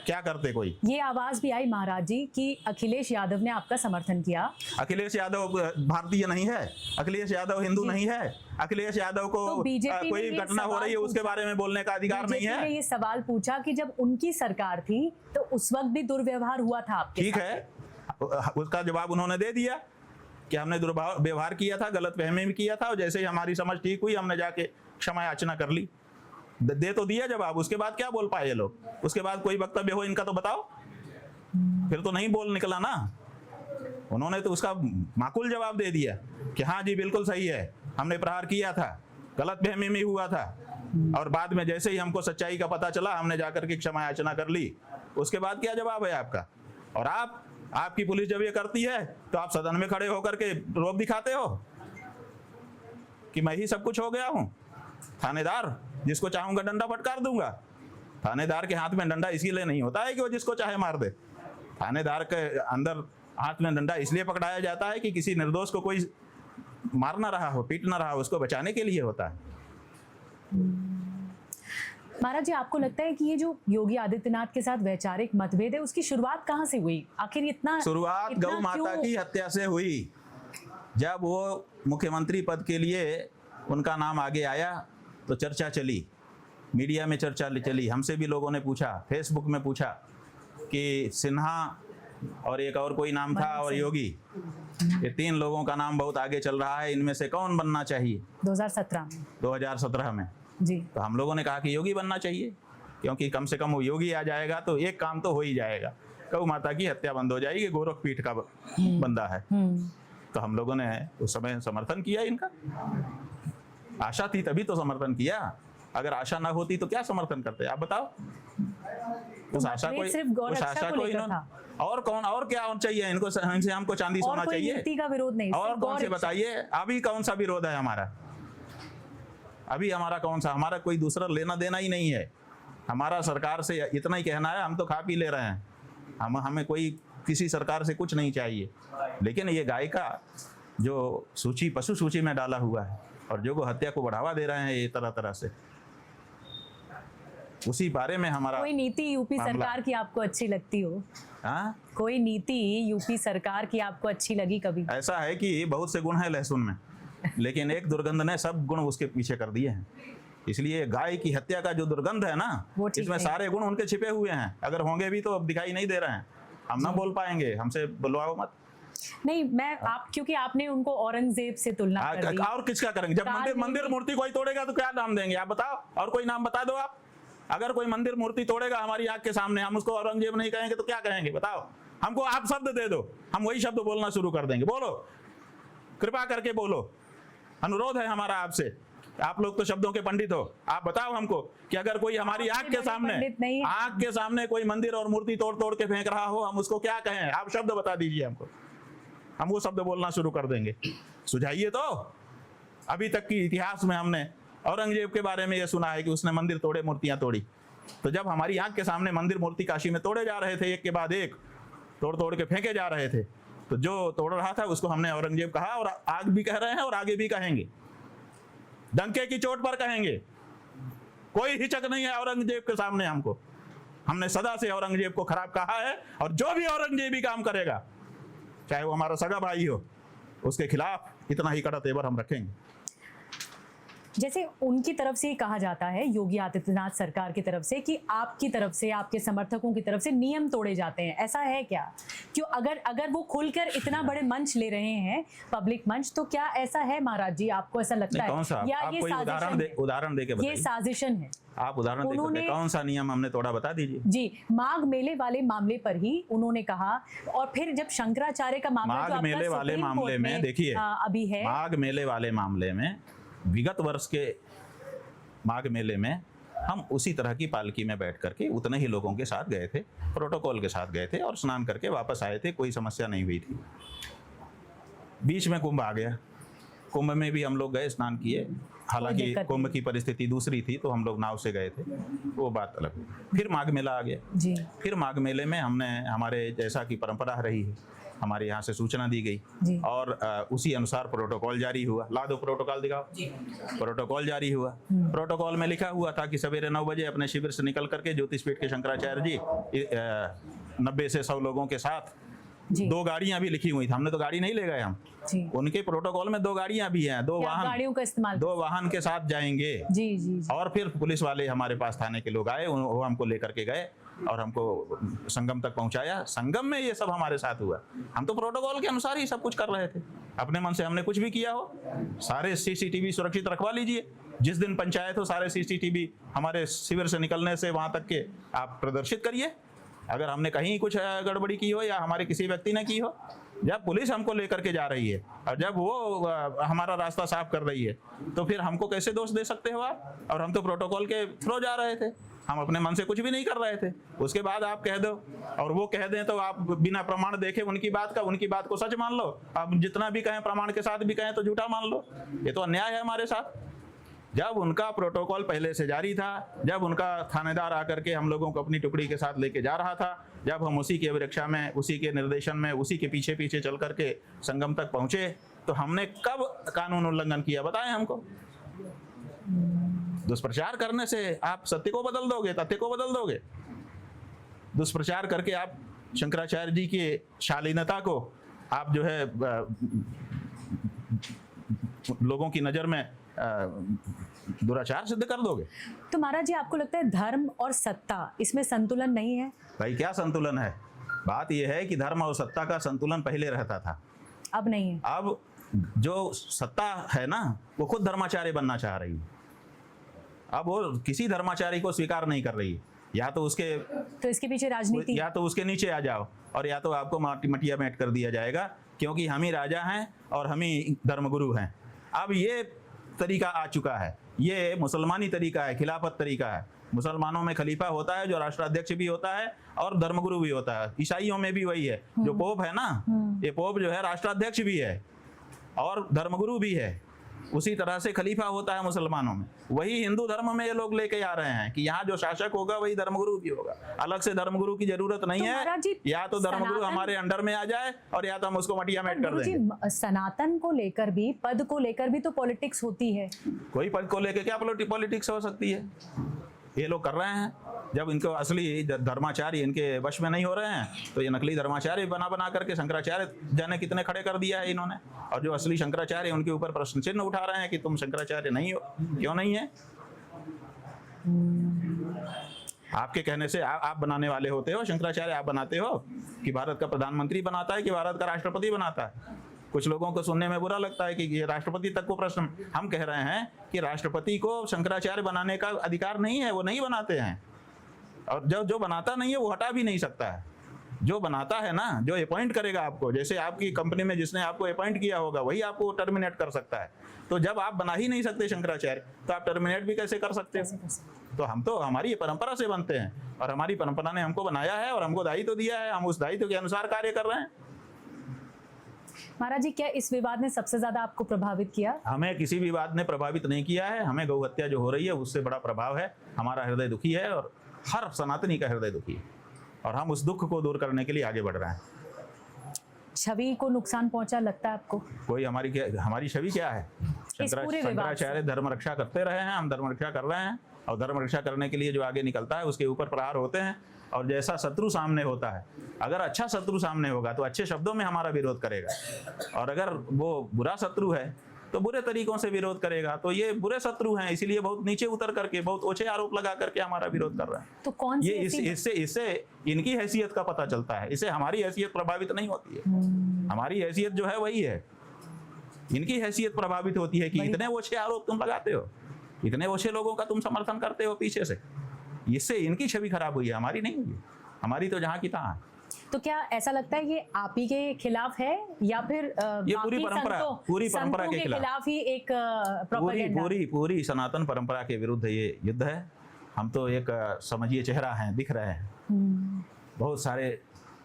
क्या करते कोई? ये आवाज भी आई महाराज जी कि अखिलेश यादव ने आपका समर्थन किया। अखिलेश यादव भारतीय नहीं है, अखिलेश यादव हिंदू नहीं है, अखिलेश यादव को तो कोई घटना हो रही है उसके बारे में बोलने का अधिकार नहीं है। ये सवाल पूछा कि जब उनकी सरकार थी तो उस वक्त भी दुर्व्यवहार हुआ था आपके ठीक है, उसका जवाब उन्होंने दे दिया कि हमने दुर्व्यवहार किया था, गलत फहमी में किया था, और जैसे ही हमारी समझ ठीक हुई हमने जाके क्षमा याचना कर ली। दे तो दिया जवाब, उसके बाद क्या बोल पाए ये लोग? उसके बाद कोई वक्तव्य हो इनका तो बताओ। फिर तो नहीं बोल निकला ना। उन्होंने तो उसका माकूल जवाब दे दिया कि हाँ जी बिल्कुल सही है, हमने प्रहार किया था, गलतफहमी में हुआ था, और बाद में जैसे ही हमको सच्चाई का पता चला हमने जाकर के क्षमा याचना कर ली। उसके बाद क्या जवाब है आपका? और आपकी पुलिस जब ये करती है तो आप सदन में खड़े होकर के रोब दिखाते हो कि मैं ही सब कुछ हो गया हूं। थानेदार जिसको चाहूंगा डंडा फटकार दूंगा। थानेदार के हाथ में डंडा इसीलिए नहीं होता है कि वो जिसको चाहे मार दे। थानेदार के अंदर हाथ में डंडा इसलिए पकड़ाया जाता है कि किसी निर्दोष को कोई मार ना रहा हो, पीट ना रहा हो, उसको बचाने के लिए होता है। महाराज जी, आपको लगता है कि ये जो योगी आदित्यनाथ के साथ वैचारिक मतभेद है उसकी शुरुआत कहाँ से हुई? आखिर इतना शुरुआत गौ माता की हत्या से हुई। जब वो मुख्यमंत्री पद के लिए उनका नाम आगे आया तो चर्चा चली, मीडिया में चर्चा चली, हमसे भी लोगों ने पूछा, फेसबुक में पूछा कि सिन्हा और एक और कोई नाम था और योगी, ये 3 लोगों का नाम बहुत आगे चल रहा है, इनमें से कौन बनना चाहिए? 2017 में जी। तो हम लोगों ने कहा कि योगी बनना चाहिए, क्योंकि कम से कम वो योगी आ जाएगा तो एक काम तो हो ही जाएगा, गौ माता की हत्या बंद हो जाएगी, गोरख पीठ का बंदा है। तो हम लोगों ने उस समय समर्थन किया इनका। आशा थी तभी तो समर्थन किया, अगर आशा ना होती तो क्या समर्थन करते? आप बताओ। उस आशा को इन्होंने, और कौन, और क्या और चाहिए इनको? इनसे हमको चांदी सोना चाहिए? नीति का विरोध नहीं, और कौन से बताइए? अभी कौन सा विरोध है हमारा? अभी हमारा कौन सा? हमारा कोई दूसरा लेना देना ही नहीं है। हमारा सरकार से इतना ही कहना है, हम तो खा पी ले रहे हैं, हमें कोई किसी सरकार से कुछ नहीं चाहिए। लेकिन ये गाय का जो सूची, पशु सूची में डाला हुआ है और जो हत्या को बढ़ावा दे रहे हैं ये तरह तरह से, उसी बारे में हमारा। कोई नीति यूपी सरकार की आपको अच्छी लगती हो? हाँ, कोई नीति यूपी सरकार की आपको अच्छी लगी कभी? ऐसा है कि बहुत से गुण हैं लहसुन में, लेकिन एक दुर्गंध ने सब गुण उसके पीछे कर दिए हैं। इसलिए गाय की हत्या का जो दुर्गंध है ना, इसमें सारे गुण उनके छिपे हुए हैं। अगर होंगे भी तो अब दिखाई नहीं दे रहे हैं, हम ना बोल पाएंगे, हमसे बुलवाओ मत। नहीं, मैं क्योंकि आपने उनको औरंगजेब से तुलना कर दी। और किसका करेंगे? जब मंदिर मूर्ति कोई तोड़ेगा तो क्या नाम देंगे? आप बताओ, और कोई नाम बता दो आप। अगर कोई मंदिर मूर्ति तोड़ेगा हमारी आंख के सामने, हम उसको औरंगजेब नहीं कहेंगे तो क्या कहेंगे? बताओ। हमको आप शब्द दे दो, हम वही शब्द बोलना शुरू कर देंगे। बोलो, कृपा करके बोलो, अनुरोध है हमारा आपसे। आप लोग तो शब्दों के पंडित हो, आप बताओ हमको कि अगर कोई हमारी आंख के सामने कोई मंदिर और मूर्ति तोड़ तोड़ के फेंक रहा हो, हम उसको क्या कहें? आप शब्द बता दीजिए हमको, हम वो शब्द बोलना शुरू कर देंगे। सुझाइए तो। अभी तक की इतिहास में हमने औरंगजेब के बारे में ये सुना है कि उसने मंदिर तोड़े, मूर्तियां तोड़ी। तो जब हमारी आंख के सामने मंदिर मूर्ति काशी में तोड़े जा रहे थे, एक के बाद एक तोड़ तोड़ के फेंके जा रहे थे, तो जो तोड़ रहा था उसको हमने औरंगजेब कहा, और आज भी कह रहे हैं और आगे भी कहेंगे, डंके की चोट पर कहेंगे। कोई हिचक नहीं है औरंगजेब के सामने हमको। हमने सदा से औरंगजेब को खराब कहा है, और जो भी औरंगजेबी काम करेगा, चाहे वो हमारा सगा भाई हो, उसके खिलाफ इतना ही कड़ा तेवर हम रखेंगे। जैसे उनकी तरफ से कहा जाता है, योगी आदित्यनाथ सरकार की तरफ से, कि आपकी तरफ से, आपके समर्थकों की तरफ से नियम तोड़े जाते हैं, ऐसा है क्या? क्यों, अगर वो खुलकर इतना बड़े मंच ले रहे हैं, पब्लिक मंच, तो क्या ऐसा है महाराज जी? आपको ऐसा लगता है? कौन सा? या आप ये कोई उदाहरण दे के बताइए। ये साजिशन है। आप उदाहरण देकर कौन सा नियम हमने तोड़ा, बता दीजिए। जी, माघ मेले वाले मामले पर ही उन्होंने कहा, और फिर जब शंकराचार्य का मामला, माघ मेले वाले मामले में देखिए, अभी है माघ मेले वाले मामले में, विगत वर्ष के माघ मेले में हम उसी तरह की पालकी में बैठ करके उतने ही लोगों के साथ गए थे, प्रोटोकॉल के साथ गए थे, और स्नान करके वापस आए थे, कोई समस्या नहीं हुई थी। बीच में कुंभ आ गया, कुंभ में भी हम लोग गए, स्नान किए, हालांकि कुंभ की परिस्थिति दूसरी थी तो हम लोग नाव से गए थे, वो बात अलग। फिर माघ मेला आ गया जी। फिर माघ मेले में हमने, हमारे जैसा की परंपरा रही है, हमारे यहाँ से सूचना दी गई और उसी अनुसार प्रोटोकॉल जारी हुआ। ला दो प्रोटोकॉल, दिखाओ। प्रोटोकॉल जारी हुआ। प्रोटोकॉल में लिखा हुआ था कि सवेरे 9 बजे अपने शिविर से निकल करके ज्योतिषपीठ के शंकराचार्य जी 90 से 100 लोगों के साथ, 2 गाड़ियां भी लिखी हुई थी, हमने तो गाड़ी नहीं ले गए हम, उनके प्रोटोकॉल में 2 गाड़ियां भी हैं, 2 वाहन, गाड़ियों का इस्तेमाल, 2 वाहन के साथ जाएंगे जी। और फिर पुलिस वाले हमारे पास थाने के लोग आए, वो हमको लेकर के गए और हमको संगम तक पहुंचाया। संगम में ये सब हमारे साथ हुआ। हम तो प्रोटोकॉल के अनुसार ही सब कुछ कर रहे थे, अपने मन से हमने कुछ भी किया हो। सारे CCTV सुरक्षित रखवा लीजिए, जिस दिन पंचायत हो सारे सीसीटीवी हमारे शिविर से निकलने से वहां तक के आप प्रदर्शित करिए। अगर हमने कहीं कुछ गड़बड़ी की हो या हमारे किसी व्यक्ति ने की हो, जब पुलिस हमको लेकर के जा रही है और जब वो हमारा रास्ता साफ कर रही है, तो फिर हमको कैसे दोष दे सकते हो आप? और हम तो प्रोटोकॉल के थ्रू जा रहे थे, हम अपने मन से कुछ भी नहीं कर रहे थे। उसके बाद आप कह दो और वो कह दें तो आप बिना प्रमाण देखे उनकी बात को सच मान लो। आप जितना भी कहें प्रमाण के साथ भी कहें तो झूठा मान लो। ये तो अन्याय है हमारे साथ। जब उनका प्रोटोकॉल पहले से जारी था, जब उनका थानेदार आकर के हम लोगों को अपनी टुकड़ी के साथ लेके जा रहा था, जब हम उसी की अभिरक्षा में, उसी के निर्देशन में, उसी के पीछे पीछे चल करके संगम तक पहुंचे, तो हमने कब कानून उल्लंघन किया बताएं हमको? दुष्प्रचार करने से आप सत्य को बदल दोगे, तथ्य को बदल दोगे। दुष्प्रचार करके आप शंकराचार्य जी की शालीनता को आप जो है लोगों की नजर में दुराचार सिद्ध कर दोगे। तो महाराज जी, आपको लगता है धर्म और सत्ता इसमें संतुलन नहीं है? भाई क्या संतुलन है? बात यह है कि धर्म और सत्ता का संतुलन पहले रहता था, अब नहीं है। अब जो सत्ता है ना, वो खुद धर्माचार्य बनना चाह रही है। अब वो किसी धर्माचार्य को स्वीकार नहीं कर रही है। या तो इसके पीछे राजनीति, या तो उसके नीचे आ जाओ, और या तो आपको मटिया मेट कर दिया जाएगा, क्योंकि हम ही राजा हैं और हम ही धर्मगुरु हैं। अब ये तरीका आ चुका है, ये मुसलमानी तरीका है, खिलाफत तरीका है। मुसलमानों में खलीफा होता है जो राष्ट्राध्यक्ष भी होता है और धर्मगुरु भी होता है। ईसाइयों में भी वही है, जो पोप है ना, ये पोप जो है राष्ट्राध्यक्ष भी है और धर्मगुरु भी है। उसी तरह से खलीफा होता है मुसलमानों में। वही हिंदू धर्म में ये लोग लेके आ रहे हैं कि यहाँ जो शासक होगा वही धर्मगुरु भी होगा। अलग से धर्मगुरु की जरूरत नहीं है। या तो धर्मगुरु हमारे अंडर में आ जाए और या तो हम उसको मटिया मेट कर देंगे। सनातन को लेकर भी, पद को लेकर भी तो पॉलिटिक्स होती है। कोई पद को लेकर क्या पॉलिटिक्स हो सकती है? ये लोग कर रहे हैं। जब इनको असली धर्माचार्य इनके वश में नहीं हो रहे हैं, तो ये नकली धर्माचार्य बना करके शंकराचार्य जाने कितने खड़े कर दिया है इन्होंने। और जो असली शंकराचार्य उनके ऊपर प्रश्न चिन्ह उठा रहे हैं कि तुम शंकराचार्य नहीं हो। क्यों नहीं है? आपके कहने से आप बनाने वाले होते हो शंकराचार्य, आप बनाते हो कि भारत का प्रधानमंत्री बनाता है कि भारत का राष्ट्रपति बनाता है? कुछ लोगों को सुनने में बुरा लगता है कि ये राष्ट्रपति तक को प्रश्न। हम कह रहे हैं कि राष्ट्रपति को शंकराचार्य बनाने का अधिकार नहीं है, वो नहीं बनाते हैं। और जो बनाता नहीं है वो हटा भी नहीं सकता है। जो बनाता है ना, जो अपॉइंट करेगा आपको, जैसे आपकी कंपनी में जिसने आपको अपॉइंट किया होगा वही आपको टर्मिनेट कर सकता है। तो जब आप बना ही नहीं सकते शंकराचार्य, तो आप टर्मिनेट भी कैसे कर सकते हो? तो हम तो हमारी परंपरा से बनते हैं और हमारी परंपरा ने हमको बनाया है और हमको दायित्व दिया है, हम उस दायित्व के अनुसार कार्य कर रहे हैं। महाराज जी, क्या इस विवाद ने सबसे ज्यादा आपको प्रभावित किया? हमें किसी विवाद ने प्रभावित नहीं किया है। हमें गौ हत्या जो हो रही है उससे बड़ा प्रभाव है। हमारा हृदय दुखी है और हर सनातनी का हृदय दुखी है, और हम उस दुख को दूर करने के लिए आगे बढ़ रहे हैं। छवि को नुकसान पहुंचा लगता है आपको? कोई हमारी छवि क्या है? शंकराचार्य धर्म रक्षा करते रहे हैं, हम धर्म रक्षा कर रहे हैं, और धर्म रक्षा करने के लिए जो आगे निकलता है उसके ऊपर प्रहार होते हैं। और जैसा शत्रु सामने होता है, अगर अच्छा शत्रु सामने होगा तो अच्छे शब्दों में हमारा विरोध करेगा, और अगर वो बुरा शत्रु है तो बुरे तरीकों से विरोध करेगा। तो ये बुरे शत्रु हैं, इसीलिए बहुत नीचे उतर करके, बहुत ओछे आरोप लगा करके हमारा विरोध कर रहे हैं। तो कौन ये इससे इनकी हैसियत का पता चलता है। इससे हमारी हैसियत प्रभावित नहीं होती है। हमारी हैसियत जो है वही है, इनकी हैसियत प्रभावित होती है कि इतने ओछे आरोप तुम लगाते हो, इतने ओछे लोगों का तुम समर्थन करते हो पीछे से। इससे इनकी छवि खराब हुई है, हमारी नहीं हुई। हमारी तो जहाँ की तहाँ। तो क्या ऐसा लगता है ये आप ही के खिलाफ है या फिर ये पूरी परंपरा के खिलाफ ही एक प्रोपेगेंडा? पूरी सनातन परंपरा के विरुद्ध ये युद्ध है। हम तो एक समझिए चेहरा हैं, दिख रहे हैं। बहुत सारे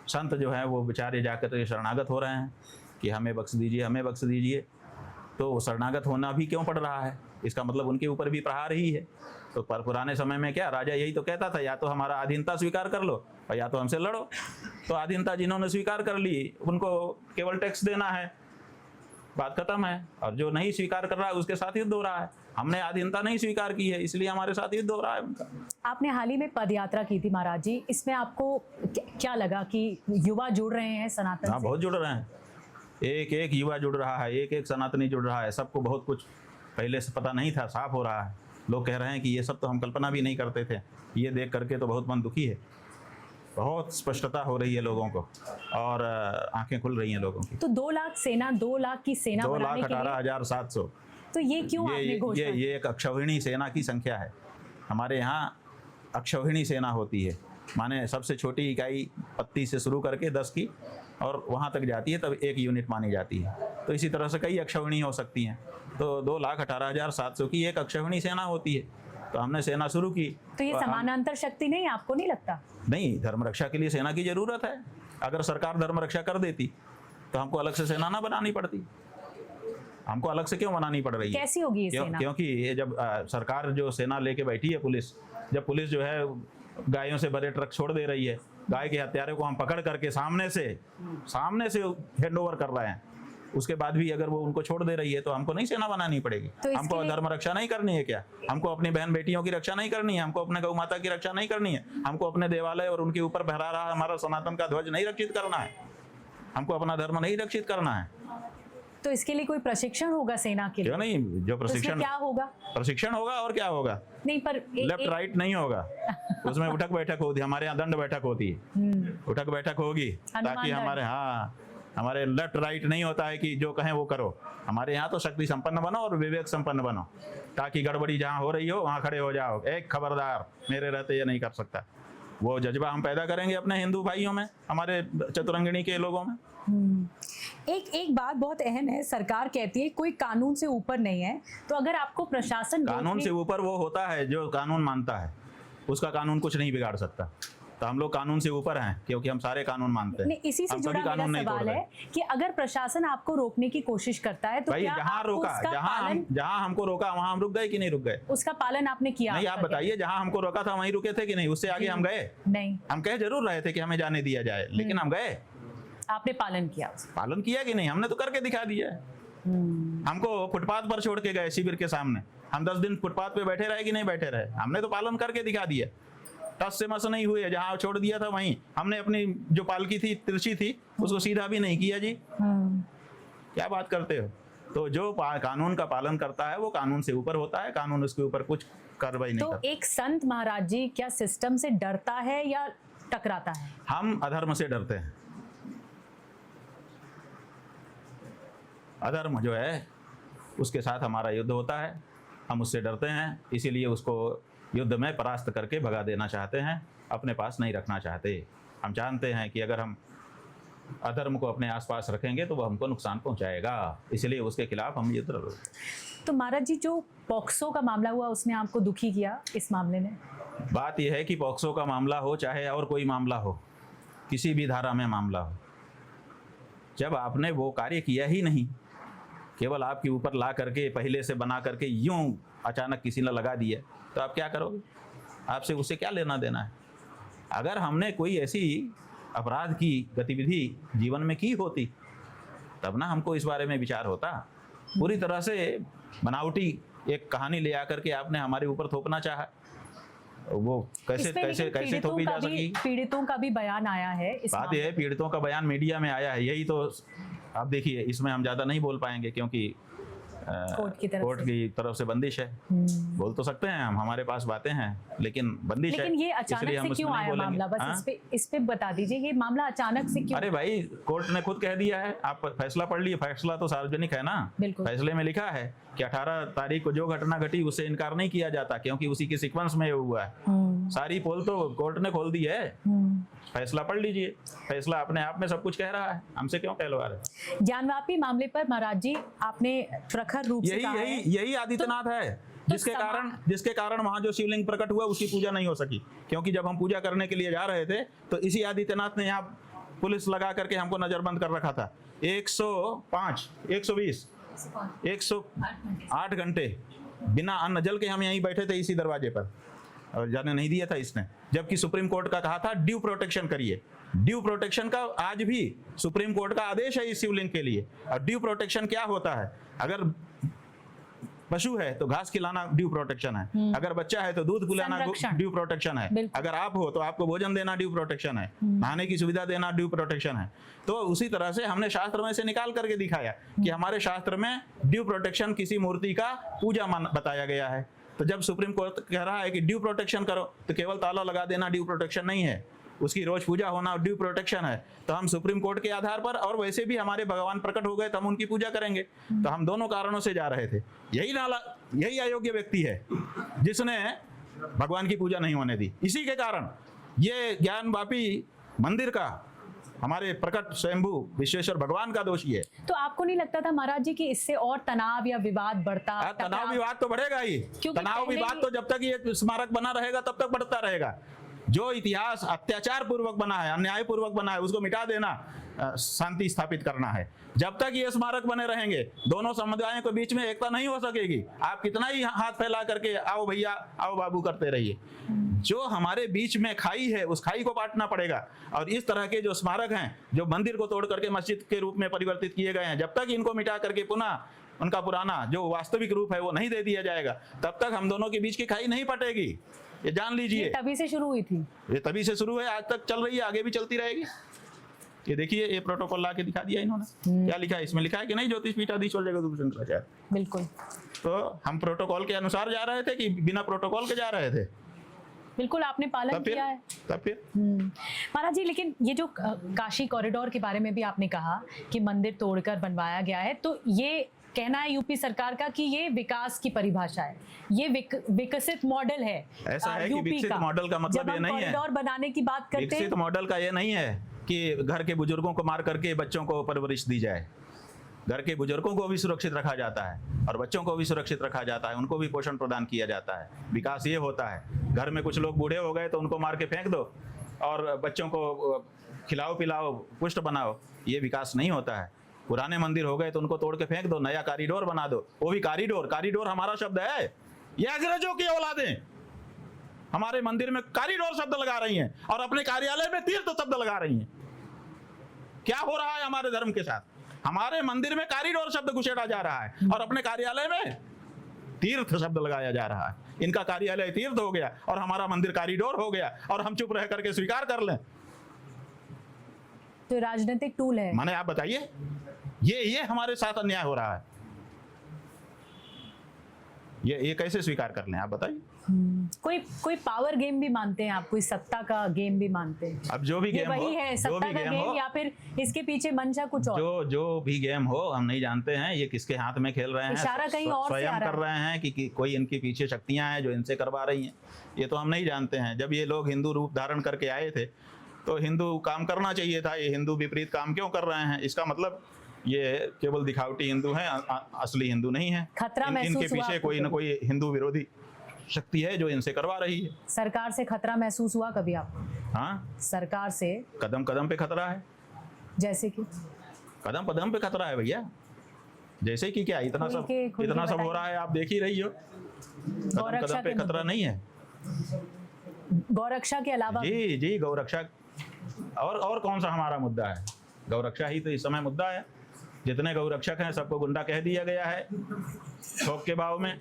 संत जो हैं वो बेचारे जाकर शरणागत हो रहे हैं कि हमें बख्श दीजिए, हमें बख्श दीजिए। तो शरणागत होना भी क्यों पड़ रहा है? इसका मतलब उनके ऊपर भी प्रहार ही है। तो पुराने समय में क्या राजा यही तो कहता था, या तो हमारा अधीनता स्वीकार कर लो और या तो हमसे लड़ो। तो अधीनता जिन्होंने स्वीकार कर ली उनको केवल टैक्स देना है, बात खत्म है। और जो नहीं स्वीकार कर रहा है उसके साथ युद्ध हो रहा है। हमने अधीनता नहीं स्वीकार की है, इसलिए हमारे साथ युद्ध हो रहा है उनका। आपने हाल ही में पद यात्रा की थी महाराज जी, इसमें आपको क्या लगा कि युवा जुड़ रहे हैं सनातन से? बहुत जुड़ रहे हैं। एक युवा जुड़ रहा है, एक सनातनी जुड़ रहा है। सबको बहुत कुछ पहले से पता नहीं था, साफ हो रहा है। लोग कह रहे हैं कि ये सब तो हम कल्पना भी नहीं करते थे। ये देख करके तो बहुत मन दुखी है। बहुत स्पष्टता हो रही है लोगों को और आंखें खुल रही हैं लोगों की। तो 2 लाख की सेना बनाने के लिए 2,18,700 तो ये क्यों आपने घोषणा की? ये एक अक्षौहिणी सेना की संख्या है। हमारे यहाँ अक्षौहिणी सेना होती है, माने सबसे छोटी इकाई पत्ती से शुरू करके 10 की और वहाँ तक जाती है, तब 1 यूनिट मानी जाती है। तो इसी तरह से कई अक्षौहिणी हो सकती हैं। तो 2,18,700 की एक अक्षौहिणी सेना होती है। तो हमने सेना शुरू की। तो ये समानांतर शक्ति नहीं, आपको नहीं लगता? नहीं, धर्म रक्षा के लिए सेना की जरूरत है। अगर सरकार धर्म रक्षा कर देती तो हमको अलग से सेना ना बनानी पड़ती। हमको अलग से क्यों बनानी पड़ रही है? कैसी होगी ये सेना? क्योंकि ये जब सरकार जो सेना लेके बैठी है, पुलिस, जब पुलिस जो है गायों से भरे ट्रक छोड़ दे रही है, गाय के हत्यारे को हम पकड़ करके सामने से हैंड ओवर कर रहे हैं, उसके बाद भी अगर वो उनको छोड़ दे रही है तो हमको नहीं सेना बनानी पड़ेगी? तो हमको धर्म रक्षा नहीं करनी है क्या? हमको अपनी बहन बेटियों की रक्षा नहीं करनी है? हमको अपने गौ माता की रक्षा नहीं करनी है? हमको अपने देवालय और उनके ऊपर फहरा रहा हमारा सनातन का ध्वज नहीं रक्षित करना है? हमको अपना धर्म नहीं रक्षित करना है? तो इसके लिए कोई प्रशिक्षण होगा सेना के लिए? क्यों नहीं, जो प्रशिक्षण क्या होगा? प्रशिक्षण होगा और क्या होगा? नहीं, पर लेफ्ट राइट नहीं होगा उसमें उठक बैठक होती है। हमारे यहाँ दंड बैठक होती है, उठक बैठक होगी ताकि हमारे लेफ्ट राइट नहीं होता है कि जो कहें वो करो। हमारे यहाँ तो शक्ति संपन्न बनो और विवेक संपन्न बनो, ताकि गड़बड़ी जहाँ हो रही हो वहाँ खड़े हो जाओ, एक खबरदार मेरे रहते ये नहीं कर सकता। वो जज्बा हम पैदा करेंगे अपने हिंदू भाइयों में, हमारे चतुरंगिणी के लोगों में। एक बात बहुत अहम है, सरकार कहती है कोई कानून से ऊपर नहीं है। तो अगर आपको प्रशासन कानून से ऊपर वो होता है जो कानून मानता है, उसका कानून कुछ नहीं बिगाड़ सकता। तो हम लोग कानून से ऊपर हैं क्योंकि हम सारे कानून मानते हैं। इसी से जुड़ा मेरा सवाल है कि अगर प्रशासन आपको रोकने की कोशिश करता है तो भाई क्या जहाँ रोका, जहाँ हमको रोका वहाँ हम रुक गए कि नहीं रुक गए? उसका पालन आपने किया? नहीं, आप बताइए, जहाँ हमको रोका था वहीं रुके थे कि नहीं? उससे आगे हम गए नहीं? हम कह जरूर रहे थे कि हमें जाने दिया जाए, लेकिन हम गए? आपने पालन किया? पालन किया कि नहीं? हमने तो करके दिखा दिया है। हमको फुटपाथ पर छोड़ के गए शिविर के सामने, हम 10 दिन फुटपाथ पे बैठे रहे कि नहीं बैठे रहे? हमने तो पालन करके दिखा दिया। टस से मस नहीं हुए, जहाँ छोड़ दिया था वहीं हमने अपनी जो पालकी थी, तिरछी थी, उसको सीधा भी नहीं किया जी। क्या बात करते हो? तो जो कानून का पालन करता है वो कानून से ऊपर होता है, कानून उसके ऊपर कुछ कार्रवाई नहीं करता। तो एक संत महाराज जी क्या सिस्टम से डरता है या टकराता है? हम अधर्म से डरते हैं। अधर्म जो है उसके साथ हमारा युद्ध होता है, हम उससे डरते हैं, इसीलिए उसको युद्ध में परास्त करके भगा देना चाहते हैं, अपने पास नहीं रखना चाहते। हम जानते हैं कि अगर हम अधर्म को अपने आसपास रखेंगे तो वो हमको नुकसान पहुंचाएगा, इसलिए उसके खिलाफ हम युद्ध लड़ते। तो महाराज जी, जो पॉक्सो का मामला हुआ उसने आपको दुखी किया इस मामले में? बात यह है कि पॉक्सो का मामला हो चाहे और कोई मामला हो, किसी भी धारा में मामला हो, जब आपने वो कार्य किया ही नहीं, केवल आपके ऊपर ला करके पहले से बना करके यूं अचानक किसी ने लगा दिया, तो आप क्या करोगे? आपसे उससे क्या लेना देना है? अगर हमने कोई ऐसी अपराध की गतिविधि जीवन में की होती तब ना हमको इस बारे में विचार होता। पूरी तरह से बनावटी एक कहानी ले आकर के आपने हमारे ऊपर थोपना चाहा, वो कैसे थोपी जा सकी? पीड़ितों का भी बयान आया है। बात यह है, पीड़ितों का बयान मीडिया में आया है, यही तो आप देखिए। इसमें हम ज्यादा नहीं बोल पाएंगे क्योंकि कोर्ट की तरफ से बंदिश है। बोल तो सकते हैं हम, हमारे पास बातें हैं, लेकिन बंदिश है। लेकिन ये अचानक से क्यों आया मामला? बस इस पे बता दीजिए, ये मामला अचानक से क्यों? अरे भाई, कोर्ट ने खुद कह दिया है, आप फैसला पढ़ लिए, फैसला तो सार्वजनिक है ना। फैसले में लिखा है कि 18 तारीख को जो घटना घटी उससे इनकार नहीं किया जाता, क्योंकि उसी के सीक्वेंस में हुआ है। सारी पोल तो कोर्ट ने खोल दी है। फैसला पढ़ लीजिए, फैसला अपने आप में सब कुछ कह रहा है, हमसे क्यों कहलवा रहे? ज्ञानवापी मामले पर महाराज जी आपने प्रखर रूप से कहा है, यही आदित्यनाथ है जिसके कारण वहां जो शिवलिंग प्रकट हुआ उसकी पूजा नहीं हो सकी, क्योंकि जब हम पूजा करने के लिए जा रहे थे तो इसी आदित्यनाथ ने यहाँ पुलिस लगा करके हमको नजरबंद कर रखा था। 105, 120, 108 घंटे बिना अन्न जल के हम यहीं बैठे थे इसी दरवाजे पर, और जाने नहीं दिया था इसने, जबकि सुप्रीम कोर्ट का कहा था ड्यू प्रोटेक्शन करिए। ड्यू प्रोटेक्शन का आज भी सुप्रीम कोर्ट का आदेश है इस शिवलिंग के लिए। और ड्यू प्रोटेक्शन क्या होता है? अगर पशु है तो घास खिलाना ड्यू प्रोटेक्शन है, अगर बच्चा है तो दूध पिलाना ड्यू प्रोटेक्शन है, अगर आप हो तो आपको भोजन देना ड्यू प्रोटेक्शन है, नहाने की सुविधा देना ड्यू प्रोटेक्शन है। तो उसी तरह से हमने शास्त्र में से निकाल करके दिखाया कि हमारे शास्त्र में ड्यू प्रोटेक्शन किसी मूर्ति का पूजा बताया गया है। तो जब सुप्रीम कोर्ट कह रहा है कि ड्यू प्रोटेक्शन करो, तो केवल ताला लगा देना ड्यू प्रोटेक्शन नहीं है, उसकी रोज पूजा होना ड्यू प्रोटेक्शन है, तो हम सुप्रीम कोर्ट के आधार पर, और वैसे भी हमारे भगवान प्रकट हो गए तो हम उनकी पूजा करेंगे। तो हम दोनों कारणों से जा रहे थे। यही अयोग्य व्यक्ति है जिसने भगवान की पूजा नहीं होने दी। इसी के कारण ये ज्ञानवापी मंदिर का हमारे प्रकट स्वयंभू विश्वेश्वर भगवान का दोषी है। तो आपको नहीं लगता था महाराज जी कि इससे और तनाव या विवाद बढ़ता? तनाव विवाद तो बढ़ेगा ही। तनाव विवाद तो जब तक ये स्मारक बना रहेगा तब तक बढ़ता रहेगा। जो इतिहास अत्याचार पूर्वक बना है, अन्याय पूर्वक बना है, उसको मिटा देना, शांति स्थापित करना है। जब तक ये स्मारक बने रहेंगे दोनों समुदायों के बीच में एकता नहीं हो सकेगी। आप कितना ही हाथ फैला करके आओ भैया आओ बाबू करते रहिए, जो हमारे बीच में खाई है उस खाई को पाटना पड़ेगा। और इस तरह के जो स्मारक हैं, जो मंदिर को तोड़ करके मस्जिद के रूप में परिवर्तित किए गए हैं, जब तक इनको मिटा करके पुनः उनका पुराना जो वास्तविक रूप है वो नहीं दे दिया जाएगा, तब तक हम दोनों के बीच की खाई नहीं पटेगी। ये जान लीजिए। तभी से शुरू हुई थी, ये तभी से शुरू है, आज तक चल रही है, आगे भी चलती रहेगी। ये देखिए, ये प्रोटोकॉल ला के दिखा दिया इन्होंने। क्या लिखा है इसमें? लिखा है कि नहीं, ज्योतिष पीठाधीश्वर जगद्गुरु शंकराचार्य। बिल्कुल। तो हम प्रोटोकॉल के अनुसार जा रहे थे कि बिना प्रोटोकॉल के जा रहे थे? बिल्कुल आपने पालन किया है। तब फिर महाराज जी, लेकिन ये जो काशी कॉरिडोर के बारे में भी आपने कहा कि मंदिर तोड़कर बनवाया गया है, तो ये कहना है यूपी सरकार का कि ये विकास की परिभाषा है, ये विकसित मॉडल है। ऐसा है कि विकसित मॉडल का मतलब ये नहीं है। कॉरिडोर बनाने की बात करते हैं, विकसित मॉडल का ये नहीं है कि घर के बुजुर्गों को मार करके बच्चों को परवरिश दी जाए। घर के बुजुर्गों को भी सुरक्षित रखा जाता है और बच्चों को भी सुरक्षित रखा जाता है, उनको भी पोषण प्रदान किया जाता है। विकास ये होता है, घर में कुछ लोग बूढ़े हो गए तो उनको मार के फेंक दो और बच्चों को खिलाओ पिलाओ पुष्ट बनाओ, ये विकास नहीं होता है। पुराने मंदिर हो गए तो उनको तोड़ के फेंक दो, नया कॉरिडोर बना दो, वो भी कॉरिडोर हमारा शब्द है। ये अंग्रेजों की औलादें हमारे मंदिर में कॉरिडोर शब्द लगा रही हैं और अपने कार्यालय में तीर्थ शब्द लगा रही हैं। क्या हो रहा है हमारे धर्म के साथ? हमारे मंदिर में कॉरिडोर शब्द घुसेड़ा जा रहा है और अपने कार्यालय में तीर्थ शब्द लगाया जा रहा है। इनका कार्यालय तीर्थ हो गया और हमारा मंदिर कॉरिडोर हो गया और हम चुप रह करके स्वीकार कर लें। तो राजनीतिक टूल है। माने आप बताइए, ये हमारे साथ अन्याय हो रहा है, ये कैसे स्वीकार कर लें? आप बताइए। कोई पावर गेम भी मानते हैं आप, कोई सत्ता का गेम भी मानते हैं? अब जो भी गेम हो, वही है सत्ता का गेम या फिर इसके पीछे मंशा कुछ और? जो भी गेम हो, हम नहीं जानते हैं ये किसके हाथ में खेल रहे हैं। इशारा कहीं और से स्वयं कर रहे हैं कि कोई इनके पीछे शक्तियां हैं जो इनसे करवा रही हैं, ये तो हम नहीं जानते हैं। जब ये लोग हिंदू रूप धारण करके आए थे तो हिंदू काम करना चाहिए था, ये हिंदू विपरीत काम क्यों कर रहे हैं? इसका मतलब ये केवल दिखावटी हिंदू है, असली हिंदू नहीं है। खतरा महसूस इनके पीछे कोई न कोई हिंदू विरोधी शक्ति है जो इनसे करवा रही है। सरकार से खतरा महसूस हुआ कभी आपको? हाँ, सरकार से कदम कदम पे खतरा है। जैसे कि कदम कदम पे खतरा है भैया। जैसे कि क्या इतना सब हो रहा है, आप देख ही रही हो। कदम कदम पे खतरा नहीं है। गौरक्षा के अलावा जी गौरक्षा और कौन सा हमारा मुद्दा है? गौरक्षा ही तो इस समय मुद्दा है। जितने गौरक्षक हैं सबको गुंडा कह दिया गया है थोक के भाव में।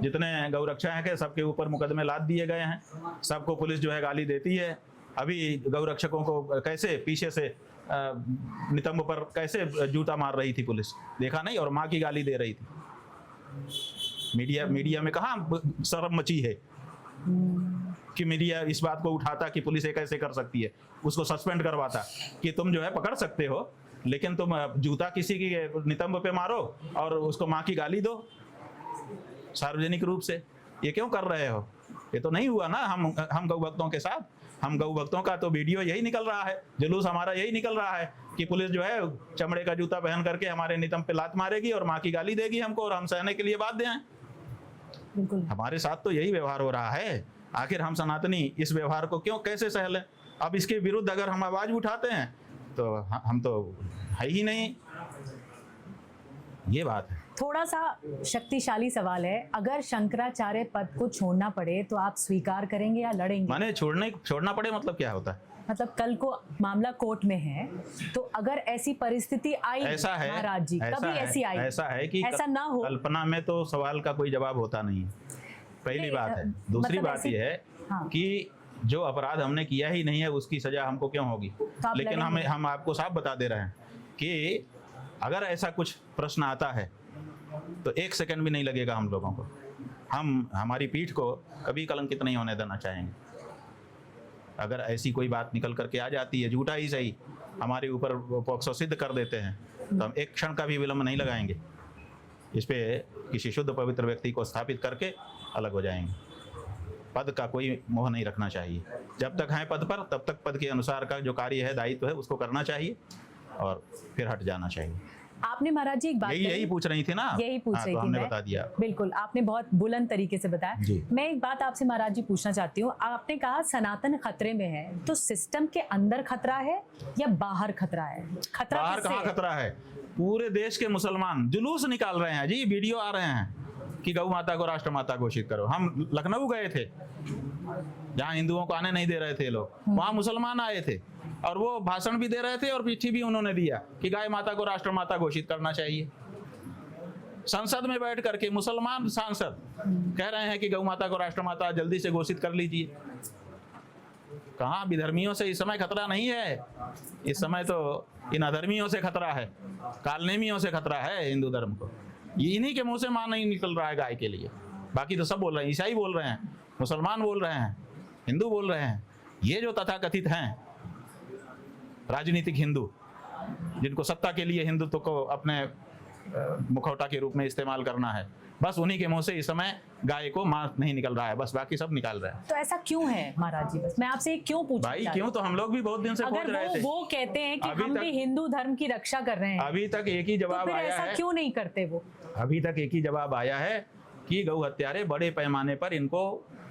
जितने गौरक्षक हैं सबके ऊपर मुकदमे लाद दिए गए हैं। सबको पुलिस जो है गाली देती है। अभी गौरक्षकों को कैसे पीछे से नितंब पर कैसे जूता मार रही थी पुलिस, देखा नहीं? और माँ की गाली दे रही थी। मीडिया में कहाँ शर्म मची है कि मीडिया इस बात को उठाता कि पुलिस कैसे कर सकती है, उसको सस्पेंड करवाता कि तुम जो है पकड़ सकते हो लेकिन तुम जूता किसी की नितंब पे मारो और उसको माँ की गाली दो सार्वजनिक रूप से। ये क्यों कर रहे हो? ये तो नहीं हुआ ना हम गौ भक्तों के साथ। हम गौ भक्तों का तो वीडियो यही निकल रहा है, जुलूस हमारा यही निकल रहा है कि पुलिस जो है चमड़े का जूता पहन करके हमारे नितंब पे लात मारेगी और माँ की गाली देगी हमको और हम सहने के लिए बाध्य हैं। हमारे साथ तो यही व्यवहार हो रहा है। आखिर हम सनातनी इस व्यवहार को क्यों कैसे सह लें? अब इसके विरुद्ध अगर हम आवाज उठाते हैं तो हम तो है ही नहीं। ये बात है। थोड़ा सा शक्तिशाली सवाल है, अगर शंकराचार्य पद को छोड़ना पड़े तो आप स्वीकार करेंगे या लड़ेंगे? माने छोड़ना पड़े मतलब क्या होता है? मतलब कल को मामला कोर्ट में है तो अगर ऐसी परिस्थिति आई, ऐसा है महाराज जी कभी ऐसी आई, ऐसा है कि ऐसा ना हो, कल्पना में तो सवाल का कोई जवाब होता नहीं है। पहली बात है। दूसरी बात यह है कि जो अपराध हमने किया ही नहीं है उसकी सजा हमको क्यों होगी? लेकिन हम आपको साफ बता दे रहे हैं कि अगर ऐसा कुछ प्रश्न आता है तो 1 सेकंड भी नहीं लगेगा हम लोगों को। हम हमारी पीठ को कभी कलंकित नहीं होने देना चाहेंगे। अगर ऐसी कोई बात निकल करके आ जाती है, झूठा ही सही, हमारे ऊपर पॉक्सो सिद्ध कर देते हैं, तो हम एक क्षण का भी विलंब नहीं लगाएंगे। इस पे किसी शुद्ध पवित्र व्यक्ति को स्थापित करके अलग हो जाएंगे। पद का कोई मोह नहीं रखना चाहिए। जब तक हैं पद पर, तब तक पद के अनुसार का जो कार्य है, दायित्व है, उसको करना चाहिए और फिर हट जाना चाहिए। आपने महाराज जी एक बात यही पूछ रही थी ना? यही पूछ रही तो थी हमने मैं। बता दिया। बिल्कुल, आपने बहुत बुलंद तरीके से बताया। मैं एक बात आपसे महाराज जी पूछना चाहती हूँ। आपने कहा सनातन खतरे में है, तो सिस्टम के अंदर खतरा है या बाहर खतरा है? खतरा बाहर कहाँ खतरा है? पूरे देश के मुसलमान जुलूस निकाल रहे हैं जी, वीडियो आ रहे हैं कि गौ माता को राष्ट्र माता घोषित करो। हम लखनऊ गए थे, जहाँ हिंदुओं को आने नहीं दे रहे थे लोग, वहाँ मुसलमान आए थे और वो भाषण भी दे रहे थे और चिट्ठी भी उन्होंने दिया कि गाय माता को राष्ट्र माता घोषित करना चाहिए। संसद में बैठ करके मुसलमान सांसद कह रहे हैं कि गौ माता को राष्ट्र माता जल्दी से घोषित कर लीजिए। कहाँ विधर्मियों से इस समय खतरा नहीं है, इस समय तो इन अधर्मियों से खतरा है, कालनेमियों से खतरा है हिंदू धर्म को। ये इन्हीं के मुंह से मां नहीं निकल रहा है गाय के लिए। बाकी तो सब बोल रहे हैं, ईसाई बोल रहे हैं, मुसलमान बोल रहे हैं, हिंदू बोल रहे हैं। ये जो तथाकथित हैं राजनीतिक हिंदू, जिनको सत्ता के लिए हिंदुत्व को अपने मुखौटा के रूप में इस्तेमाल करना है, बस उन्हीं के मुंह से इस समय गाय को मां नहीं निकल रहा है, बस बाकी सब निकाल रहे हैं। तो ऐसा क्यों है महाराज जी? बस मैं आपसे एक क्यों पूछ भाई, क्यों तो हम लोग भी बहुत दिन से खोज रहे थे। वो कहते हैं कि हम भी हिंदू धर्म की रक्षा कर रहे हैं, अभी तक एक ही जवाब आया है। ऐसा क्यों नहीं करते वो? अभी तक एक ही जवाब आया है कि गौ हत्यारे बड़े पैमाने पर इनको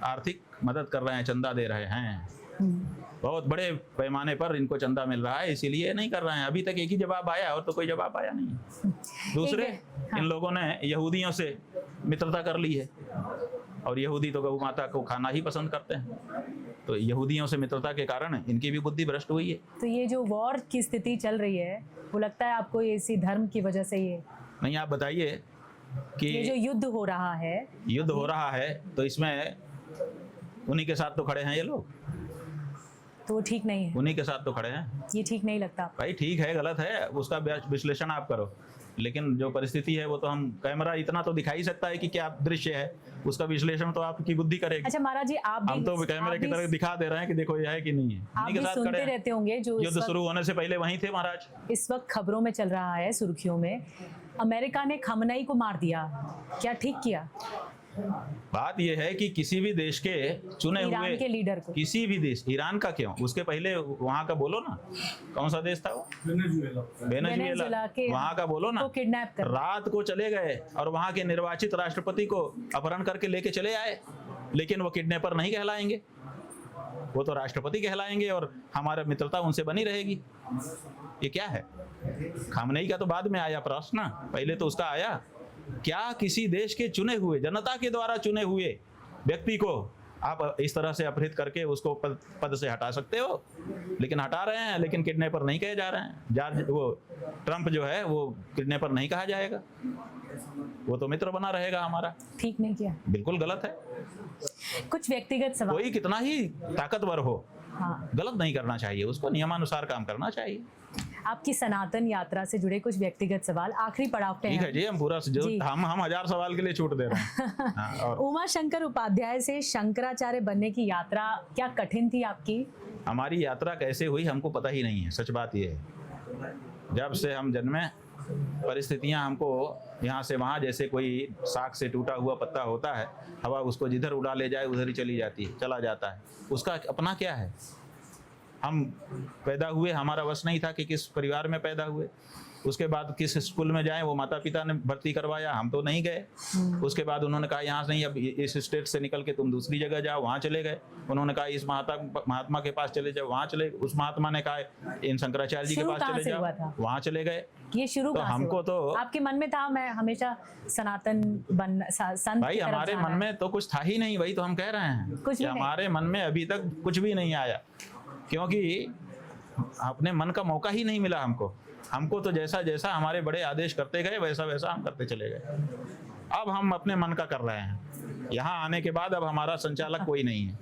आर्थिक मदद कर रहे हैं, चंदा दे रहे हैं, बहुत बड़े पैमाने पर इनको चंदा मिल रहा है, इसीलिए नहीं कर रहे हैं। अभी तक एक ही जवाब आया, और तो कोई जवाब आया नहीं। दूसरे, इन लोगों ने यहूदियों से मित्रता कर ली है, और यहूदी तो गौ माता को खाना ही पसंद करते हैं, तो यहूदियों से मित्रता के कारण इनकी भी बुद्धि भ्रष्ट हुई है। तो ये जो वॉर की स्थिति चल रही है, वो लगता है आपको इसी धर्म की वजह से? ये नहीं, आप बताइए कि ये जो युद्ध हो रहा है, तो इसमें उन्हीं के साथ तो खड़े हैं ये लोग, तो वो ठीक नहीं है। उन्हीं के साथ तो खड़े हैं। ये ठीक नहीं लगता? भाई ठीक है, गलत है, उसका विश्लेषण आप करो, लेकिन जो परिस्थिति है वो तो हम, कैमरा इतना तो दिखा ही सकता है कि क्या दृश्य है, उसका विश्लेषण तो आपकी बुद्धि करेगी। अच्छा महाराज जी, हम तो कैमरे की तरफ दिखा दे रहे हैं कि देखो ये है कि नहीं है। आप भी सुनते रहते होंगे, जो युद्ध शुरू होने से पहले वहीं थे महाराज। इस वक्त खबरों में चल रहा है, सुर्खियों में, अमेरिका ने खमनई को मार दिया, क्या ठीक किया? बात यह है कि किसी भी देश के चुने हुए के लीडर को, किसी भी देश, ईरान का क्यों, उसके पहले वहां का बोलो ना, कौन सा देश था वो? वेनेजुएला, वहां का बोलो ना, किडनैप कर रात को चले गए और वहां के निर्वाचित राष्ट्रपति को अपहरण करके लेके चले आए, लेकिन वो किडनैपर नहीं कहलाएंगे, वो तो राष्ट्रपति कहलाएंगे और हमारा मित्रता उनसे बनी रहेगी। ये क्या है? खामनेई का तो बाद में आया प्रश्न, पहले तो उसका आया। क्या किसी देश के चुने हुए, जनता के द्वारा चुने हुए व्यक्ति को आप इस तरह से अपहृत करके उसको पद से हटा सकते हो? लेकिन हटा रहे हैं, लेकिन किडनैपर नहीं कहे जा रहे हैं। वो ट्रंप जो है वो किडनैपर नहीं कहा जाएगा, वो तो मित्र बना रहेगा हमारा। ठीक नहीं किया, बिल्कुल गलत है। कुछ व्यक्तिगत सवाल, कोई कितना ही ताकतवर हो, हाँ, गलत नहीं करना चाहिए, उसको नियमानुसार काम करना चाहिए। आपकी सनातन यात्रा से जुड़े कुछ व्यक्तिगत सवाल, आखिरी पड़ाव पे ठीक है जी, हम पूरा हम 1000 सवाल के लिए छूट दे रहे हैं। हाँ, उमा शंकर उपाध्याय से शंकराचार्य बनने की यात्रा क्या कठिन थी आपकी? हमारी यात्रा कैसे हुई हमको पता ही नहीं है, सच बात यह है। जब से हम जन्मे, परिस्थितियां हमको यहाँ से वहाँ, जैसे कोई साग से टूटा हुआ पत्ता होता है, हवा उसको जिधर उड़ा ले जाए उधर ही चली जाती है, चला जाता है, उसका अपना क्या है। हम पैदा हुए, हमारा वश नहीं था कि किस परिवार में पैदा हुए, उसके बाद किस स्कूल में जाएं, वो माता पिता ने भर्ती करवाया, हम तो नहीं गए। उसके बाद उन्होंने कहा यहाँ नहीं, अब इस स्टेट से निकल के तुम दूसरी जगह जाओ, वहाँ चले गए। उन्होंने कहा इस महात्मा के पास चले जाओ, वहाँ चले। उस महात्मा ने कहा इन शंकराचार्य जी के पास चले जाओ, वहाँ चले गए। ये शुरू तो हमको तो आपके मन में था मैं हमेशा सनातन संत? भाई हमारे मन में तो कुछ था ही नहीं, वही तो हम कह रहे हैं कि हमारे मन में अभी तक कुछ भी नहीं आया, क्योंकि अपने मन का मौका ही नहीं मिला हमको तो जैसा जैसा हमारे बड़े आदेश करते गए वैसा वैसा हम करते चले गए। अब हम अपने मन का कर रहे हैं, यहाँ आने के बाद अब हमारा संचालक कोई नहीं है,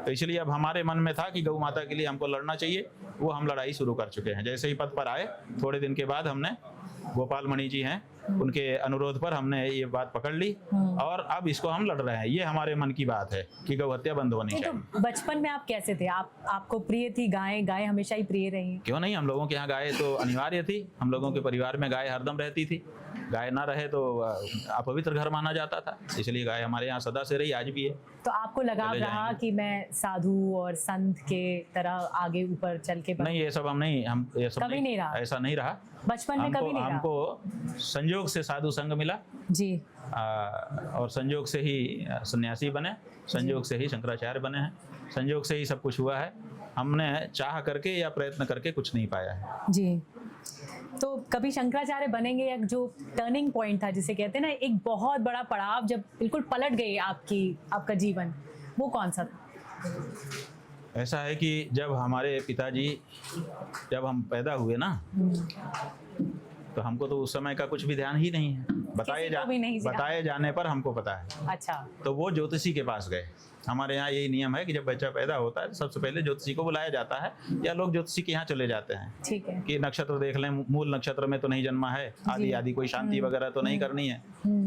तो इसलिए अब हमारे मन में था कि गौ माता के लिए हमको लड़ना चाहिए, वो हम लड़ाई शुरू कर चुके हैं। जैसे ही पद पर आए, थोड़े दिन के बाद हमने, गोपाल मणि जी हैं उनके अनुरोध पर हमने ये बात पकड़ ली और अब इसको हम लड़ रहे हैं। ये हमारे मन की बात है कि गौ हत्या बंद होनी चाहिए। तो बचपन में आप कैसे थे? आपको प्रिय थी गाय? गाय हमेशा ही प्रिय रही? क्यों नहीं, हम लोगों के यहाँ गाय तो अनिवार्य थी। हम लोगों के परिवार में गाय हरदम रहती थी। गाय ना रहे तो अपवित्र घर माना जाता था, इसलिए गाय हमारे यहाँ सदा से रही, आज भी है। तो आपको लगाव रहा कि मैं साधु और संत के तरह आगे ऊपर चल के नहीं, ये सब हम ये सब कभी नहीं रहा? ऐसा नहीं रहा बचपन में कभी नहीं रहा? हमको संयोग से साधु संग मिला जी, और संयोग से ही सन्यासी बने, संयोग से ही शंकराचार्य बने हैं, संयोग से ही सब कुछ हुआ है। हमने चाह करके या प्रयत्न करके कुछ नहीं पाया है जी। तो कभी शंकराचार्य बनेंगे, या जो टर्निंग पॉइंट था जिसे कहते हैं ना, एक बहुत बड़ा पड़ाव जब बिल्कुल पलट गई आपका जीवन, वो कौन सा था? ऐसा है कि जब हमारे पिताजी, जब हम पैदा हुए ना, तो हमको तो उस समय का कुछ भी ध्यान ही नहीं है। बताए जाने पर हमको पता है। अच्छा। तो वो ज्योतिषी के पास गए। हमारे यहाँ यही नियम है कि जब बच्चा पैदा होता है सबसे पहले ज्योतिषी को बुलाया जाता है, या लोग ज्योतिषी के यहाँ चले जाते हैं। ठीक है। कि नक्षत्र देख लें, मूल नक्षत्र में तो नहीं जन्मा है, आदि आदि कोई शांति वगैरह तो नहीं करनी है,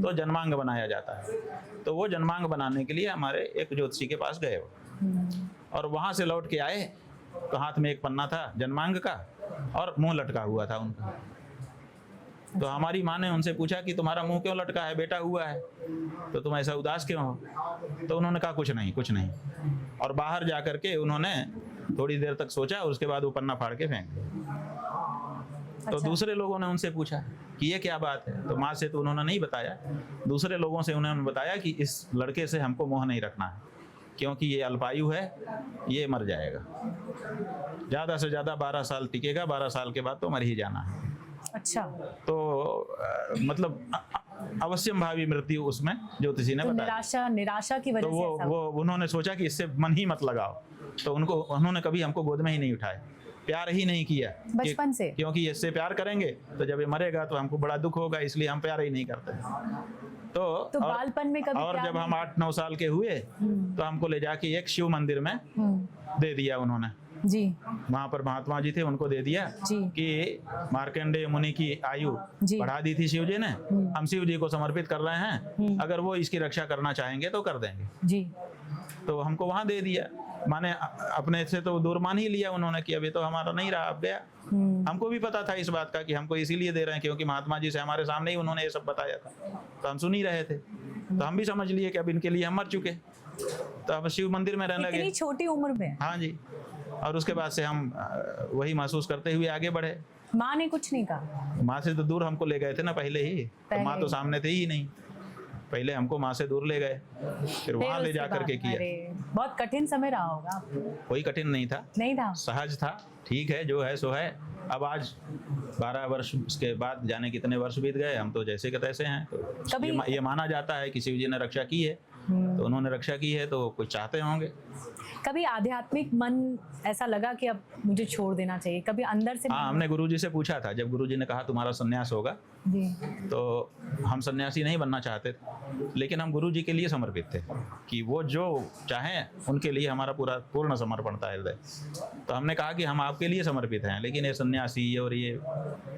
तो जन्मांग बनाया जाता है। तो वो जन्मांग बनाने के लिए हमारे एक ज्योतिषी के पास गए और वहां से लौट के आए तो हाथ में एक पन्ना था जन्मांग का और मुंह लटका हुआ था उनका। तो हमारी माँ ने उनसे पूछा कि तुम्हारा मुंह क्यों लटका है, बेटा हुआ है तो तुम ऐसा उदास क्यों हो? तो उन्होंने कहा कुछ नहीं। और बाहर जा करके उन्होंने थोड़ी देर तक सोचा और उसके बाद वो पन्ना फाड़ के फेंक दिया। तो दूसरे लोगों ने उनसे पूछा कि ये क्या बात है, तो माँ से तो उन्होंने नहीं बताया। दूसरे लोगों से उन्होंने बताया कि इस लड़के से हमको मोह नहीं रखना है, क्योंकि ये अल्पायु है, ये मर जाएगा, ज़्यादा से ज़्यादा 12 साल टिकेगा, 12 साल के बाद तो मर ही जाना है। अच्छा। तो मतलब अवश्यम भावी मृत्यु उसमें ज्योतिषी ने बताया। निराशा की वजह से वो उन्होंने सोचा कि इससे मन ही मत लगाओ, तो उन्होंने कभी हमको गोद में ही नहीं उठाया, प्यार ही नहीं किया बचपन से, क्योंकि इससे प्यार करेंगे तो जब ये मरेगा तो हमको बड़ा दुख होगा, इसलिए हम प्यार ही नहीं करते। तो बालपन में कभी और जब हम 8-9 साल के हुए तो हमको ले जाके एक शिव मंदिर में दे दिया उन्होंने जी। वहाँ पर महात्मा जी थे, उनको दे दिया कि मार्कंडेय मुनि की आयु बढ़ा दी थी शिव जी ने, हम शिव जी को समर्पित कर रहे हैं, अगर वो इसकी रक्षा करना चाहेंगे तो कर देंगे जी। तो हमको वहाँ दे दिया, माने अपने से तो दूर मान ही लिया उन्होंने कि अभी तो हमारा नहीं रहा, अब गया। हमको भी पता था इस बात का कि हमको इसीलिए दे रहे हैं क्योंकि महात्मा जी से हमारे सामने ही उन्होंने ये सब बताया था, तो हम सुन ही रहे थे। तो हम भी समझ लिए कि अब इनके लिए हम मर चुके, तो अब शिव मंदिर में रहने लगे, छोटी उम्र में। हाँ जी। और उसके बाद से हम वही महसूस करते हुए आगे बढ़े। माँ ने कुछ नहीं कहा? माँ से तो दूर हमको ले गए थे ना पहले ही, तो माँ तो सामने थे ही नहीं, पहले हमको माँ से दूर ले गए, फिर वहाँ ले जा करके किया। बहुत कठिन समय रहा होगा? कोई कठिन नहीं था, सहज था, ठीक है, जो है सो है। अब आज 12 वर्ष उसके बाद जाने कितने वर्ष बीत गए, हम तो जैसे के तैसे हैं। तो ये माना जाता है कि शिव जी ने रक्षा की है, तो उन्होंने रक्षा की है तो कुछ चाहते होंगे। कभी आध्यात्मिक मन ऐसा लगा कि अब मुझे छोड़ देना चाहिए, कभी अंदर से? हाँ, हमने गुरुजी से पूछा था, जब गुरुजी ने कहा तुम्हारा संन्यास होगा जी, तो हम सन्यासी नहीं बनना चाहते थे, लेकिन हम गुरुजी के लिए समर्पित थे कि वो जो चाहें उनके लिए हमारा पूर्ण समर्पण था हृदय। तो हमने कहा कि हम आपके लिए समर्पित हैं, लेकिन ये सन्यासी और ये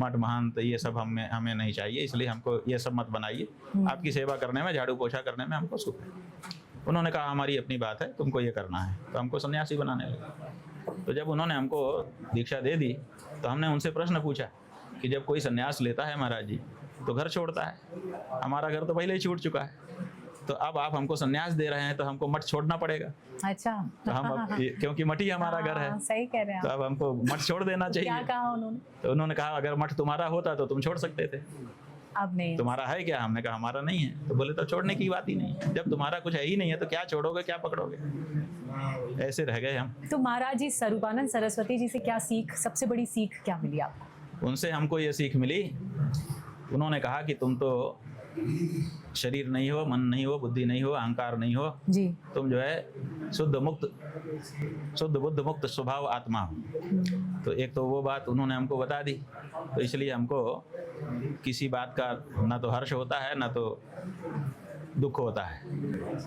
मठ महंत ये सब हमें नहीं चाहिए, इसलिए हमको ये सब मत बनाइए, आपकी सेवा करने में, झाड़ू पोछा करने में हमको सुख है। उन्होंने कहा हमारी अपनी बात है, तुमको ये करना है, तो हमको सन्यासी बनाने लगे। तो जब उन्होंने हमको दीक्षा दे दी तो हमने उनसे प्रश्न पूछा कि जब कोई सन्यास लेता है महाराज जी तो घर छोड़ता है, हमारा घर तो पहले ही छूट चुका है, तो अब आप हमको सन्यास दे रहे हैं तो हमको मठ छोड़ना पड़ेगा। अच्छा। तो हम अब क्योंकि मठ ही हमारा घर है, सही कह रहे हैं, तो अब हमको मठ छोड़ देना चाहिए। क्या कहा उन्होंने? तो उन्होंने कहा अगर मठ तुम्हारा होता तो तुम छोड़ सकते थे, अब नहीं। तुम्हारा है क्या? हमने कहा हमारा नहीं है। तो बोले तो छोड़ने की बात ही नहीं है, जब तुम्हारा कुछ है ही नहीं है तो क्या छोड़ोगे, क्या पकड़ोगे, ऐसे रह गए हम। तो महाराज जी स्वरूपानंद सरस्वती जी से क्या सीख, सबसे बड़ी सीख क्या मिली आपको? उनसे हमको ये सीख मिली, उन्होंने कहा कि तुम तो शरीर नहीं हो, मन नहीं हो, बुद्धि नहीं हो, अहंकार नहीं हो जी, तुम जो है शुद्ध बुद्ध मुक्त स्वभाव आत्मा हो। तो एक तो वो बात उन्होंने हमको बता दी, तो इसलिए हमको किसी बात का ना तो हर्ष होता है, ना तो दुख होता है।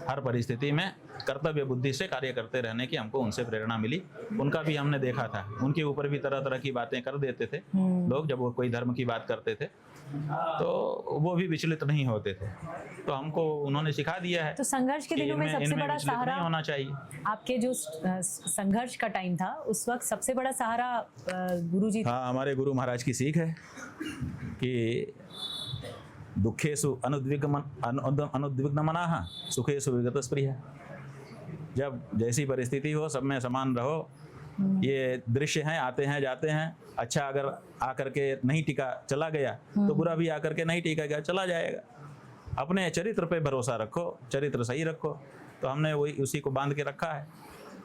हर परिस्थिति में कर्तव्य बुद्धि से कार्य करते रहने की हमको उनसे प्रेरणा मिली। उनका भी हमने देखा था, उनके ऊपर भी तरह तरह की बातें कर देते थे लोग, जब वो कोई धर्म की बात करते थे तो वो भी विचलित नहीं होते थे। तो हमको उन्होंने सिखा दिया है तो संघर्ष के कि दिनों में सबसे इनमें बड़ा विचलित सहारा नहीं होना चाहिए। आपके जो संघर्ष का टाइम था उस वक्त सबसे बड़ा सहारा गुरुजी था। हाँ, हमारे गुरु महाराज की सीख है कि दुखेषु अनुद्विग्नमनाः सुखेषु विगतस्पृहः। जब जैसी परिस्थिति हो सब में समान रहो। ये दृश्य हैं, आते हैं जाते हैं। अच्छा अगर आकर के नहीं टिका चला गया तो बुरा भी आकर के नहीं टिका गया चला जाएगा। अपने चरित्र पे भरोसा रखो, चरित्र सही रखो। तो हमने वही उसी को बांध के रखा है।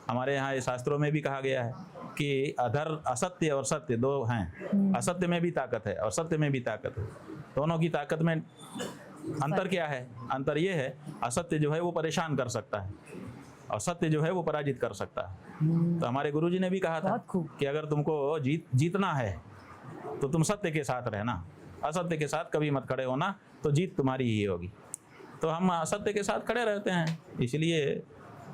हमारे यहाँ ये शास्त्रों में भी कहा गया है कि अधर असत्य और सत्य दो हैं। असत्य में भी ताकत है और सत्य में भी ताकत है। दोनों की ताकत में अंतर क्या है? अंतर ये है, असत्य जो है वो परेशान कर सकता है और सत्य जो है वो पराजित कर सकता है। तो हमारे गुरुजी ने भी कहा था कि अगर तुमको जीतना है तो तुम सत्य के साथ रहना, असत्य के साथ कभी मत खड़े होना, तो जीत तुम्हारी ही होगी। तो हम असत्य के साथ खड़े रहते हैं, इसलिए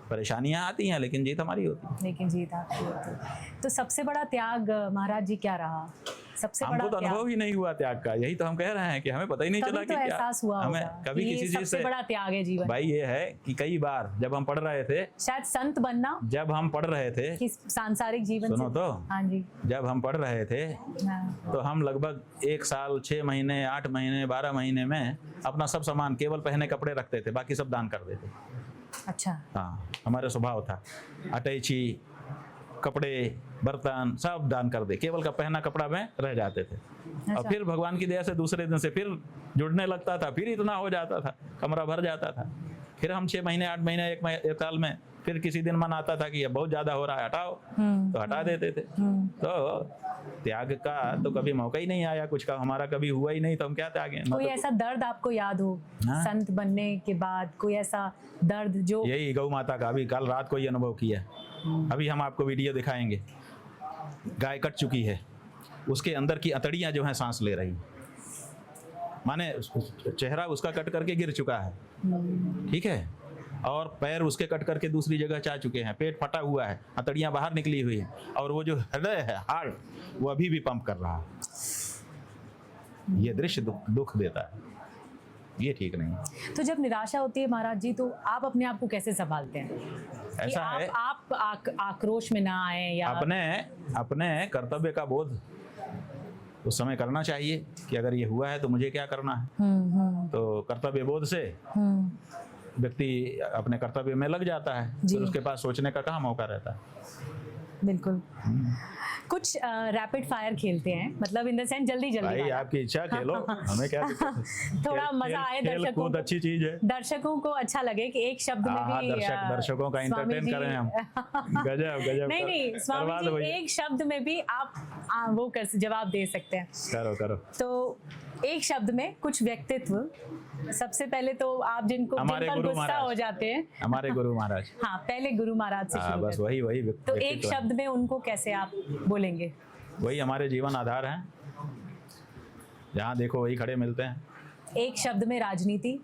परेशानियां आती हैं लेकिन जीत हमारी होती है। लेकिन जीत आपकी होती है। तो सबसे बड़ा त्याग महाराज जी क्या रहा? सबसे बड़ा हमको तो अनुभव ही नहीं हुआ त्याग का। यही तो हम कह रहे हैं कि हमें पता ही नहीं चला कि एहसास हुआ हमें कभी किसी चीज से बड़ा त्याग है जीवन। भाई ये है कि कई बार जब हम पढ़ रहे थे, शायद संत बनना, जब हम पढ़ रहे थे कि सांसारिक जीवन सुनो तो, हाँ जी, जब हम पढ़ रहे थे तो हम लगभग 1 साल 6 महीने 8 महीने 12 महीने में अपना सब सामान, केवल पहने कपड़े रखते थे, बाकी सब दान कर देते। अच्छा, हाँ, हमारा स्वभाव था। अटैची, कपड़े, बर्तन सब दान कर दे, केवल का पहना कपड़ा में रह जाते थे। और फिर भगवान की दया से दूसरे दिन से फिर जुड़ने लगता था, फिर इतना हो जाता था, कमरा भर जाता था। फिर हम 6 महीने 8 महीने 1 साल में फिर किसी दिन मन आता था कि ये बहुत ज्यादा हो रहा है, हटाओ, तो हटा देते थे। तो त्याग का तो कभी मौका ही नहीं आया, कुछ का हमारा कभी हुआ ही नहीं, तो हम क्या त्यागें? कोई ऐसा दर्द आपको याद हो संत बनने के बाद, कोई ऐसा दर्द जो? यही गौ माता का अभी कल रात को ही अनुभव किया। अभी हम आपको वीडियो दिखाएंगे। गाय कट चुकी है, उसके अंदर की अतड़ियां जो हैं सांस ले रही, माने चेहरा उसका कट करके गिर चुका है, ठीक है, और पैर उसके कट करके दूसरी जगह जा चुके हैं, पेट फटा हुआ है, अतड़ियां बाहर निकली हुई है, और वो जो हृदय है, हार्ट, वो अभी भी पंप कर रहा है। ये दृश्य दुख देता है, ये ठीक नहीं है। तो जब निराशा होती है महाराज जी, तो आप अपने आप को कैसे संभालते हैं? ऐसा है, आप आक्रोश में ना आए, या अपने कर्तव्य का बोध उस समय करना चाहिए कि अगर ये हुआ है तो मुझे क्या करना है। तो कर्तव्य बोध से व्यक्ति अपने कर्तव्य में लग जाता है, फिर उसके पास सोचने का कहाँ मौका रहता है। बिल्कुल। कुछ रैपिड फायर खेलते हैं, मतलब इन द सेंस जल्दी भाई आपकी इच्छा, खेलो, हमें क्या थोड़ा मजा आए दर्शकों को, अच्छी चीज है, दर्शकों को अच्छा लगे कि एक शब्द में भी दर्शकों का एंटरटेन करें हम। गजब नहीं स्वामी जी, एक शब्द में भी आप वो जवाब दे सकते हैं। करो। तो एक शब्द में कुछ व्यक्तित्व, सबसे पहले तो आप जिन पर गुस्सा हो जाते हैं, हमारे गुरु महाराज। हाँ, पहले गुरु महाराज से शुरू बस वही तो एक शब्द में उनको कैसे आप बोलेंगे? वही हमारे जीवन आधार हैं, जहाँ देखो वही खड़े मिलते हैं। एक शब्द में राजनीति।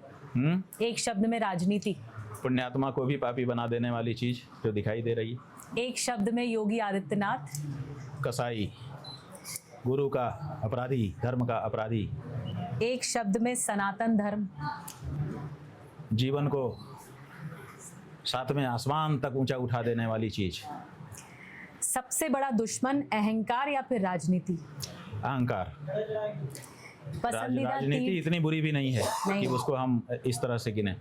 एक शब्द में राजनीति। पुण्यात्मा को भी पापी बना देने वाली चीज जो दिखाई दे रही है। एक शब्द में योगी आदित्यनाथ। कसाई, गुरु का अपराधी, धर्म का अपराधी। एक शब्द में सनातन धर्म। जीवन को 7वें आसमान तक ऊंचा उठा देने वाली चीज। सबसे बड़ा दुश्मन अहंकार या फिर राजनीति? अहंकार। राजनीति इतनी बुरी भी नहीं है कि उसको हम इस तरह से गिने।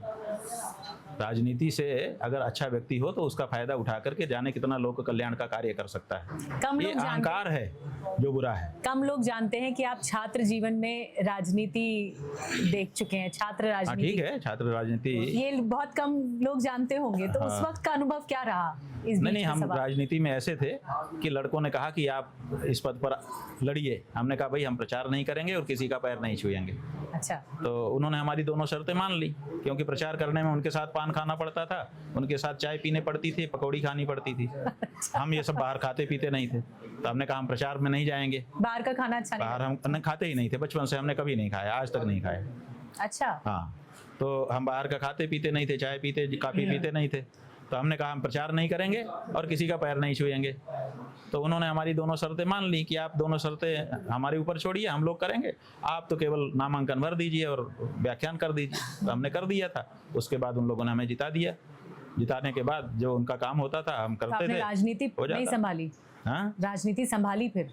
राजनीति से अगर अच्छा व्यक्ति हो तो उसका फायदा उठा करके जाने कितना लोक कल्याण का कार्य कर सकता है। ये अहंकार है जो बुरा है। कम लोग जानते हैं कि आप छात्र जीवन में राजनीति देख चुके हैं, छात्र राजनीति। ठीक है, छात्र राजनीति ये बहुत कम लोग जानते होंगे, तो उस वक्त का अनुभव क्या रहा? नहीं, हम राजनीति में ऐसे थे कि लड़कों ने कहा कि आप इस पद पर लड़िए। हमने कहा भाई हम प्रचार नहीं करेंगे और किसी का पैर नहीं छुएंगे। अच्छा। तो उन्होंने हमारी दोनों शर्तें मान ली, क्योंकि प्रचार करने में उनके साथ पान खाना पड़ता था, उनके साथ चाय पीने पड़ती थी, पकौड़ी खानी पड़ती थी। हम ये सब बाहर खाते पीते नहीं थे, तो हमने कहा हम प्रचार में नहीं जाएंगे। बाहर का खाना अच्छा नहीं? बाहर हम खाते ही नहीं थे, बचपन से हमने कभी नहीं खाया, आज तक नहीं खाया। अच्छा। हाँ, तो हम बाहर का खाते पीते नहीं थे, चाय पीते, काफ़ी पीते नहीं थे। तो हमने कहा हम प्रचार नहीं करेंगे और किसी का पैर नहीं छुएंगे। तो उन्होंने हमारी दोनों शर्तें मान ली कि आप दोनों शर्तें हमारे ऊपर छोड़िए, हम लोग करेंगे, आप तो केवल नामांकन भर दीजिए और व्याख्यान कर दीजिए। तो हमने कर दिया था। उसके बाद उन लोगों ने हमें जिता दिया। जिताने के बाद जो उनका काम होता था हम करते थे। राजनीति नहीं संभाली? हाँ, राजनीति संभाली फिर?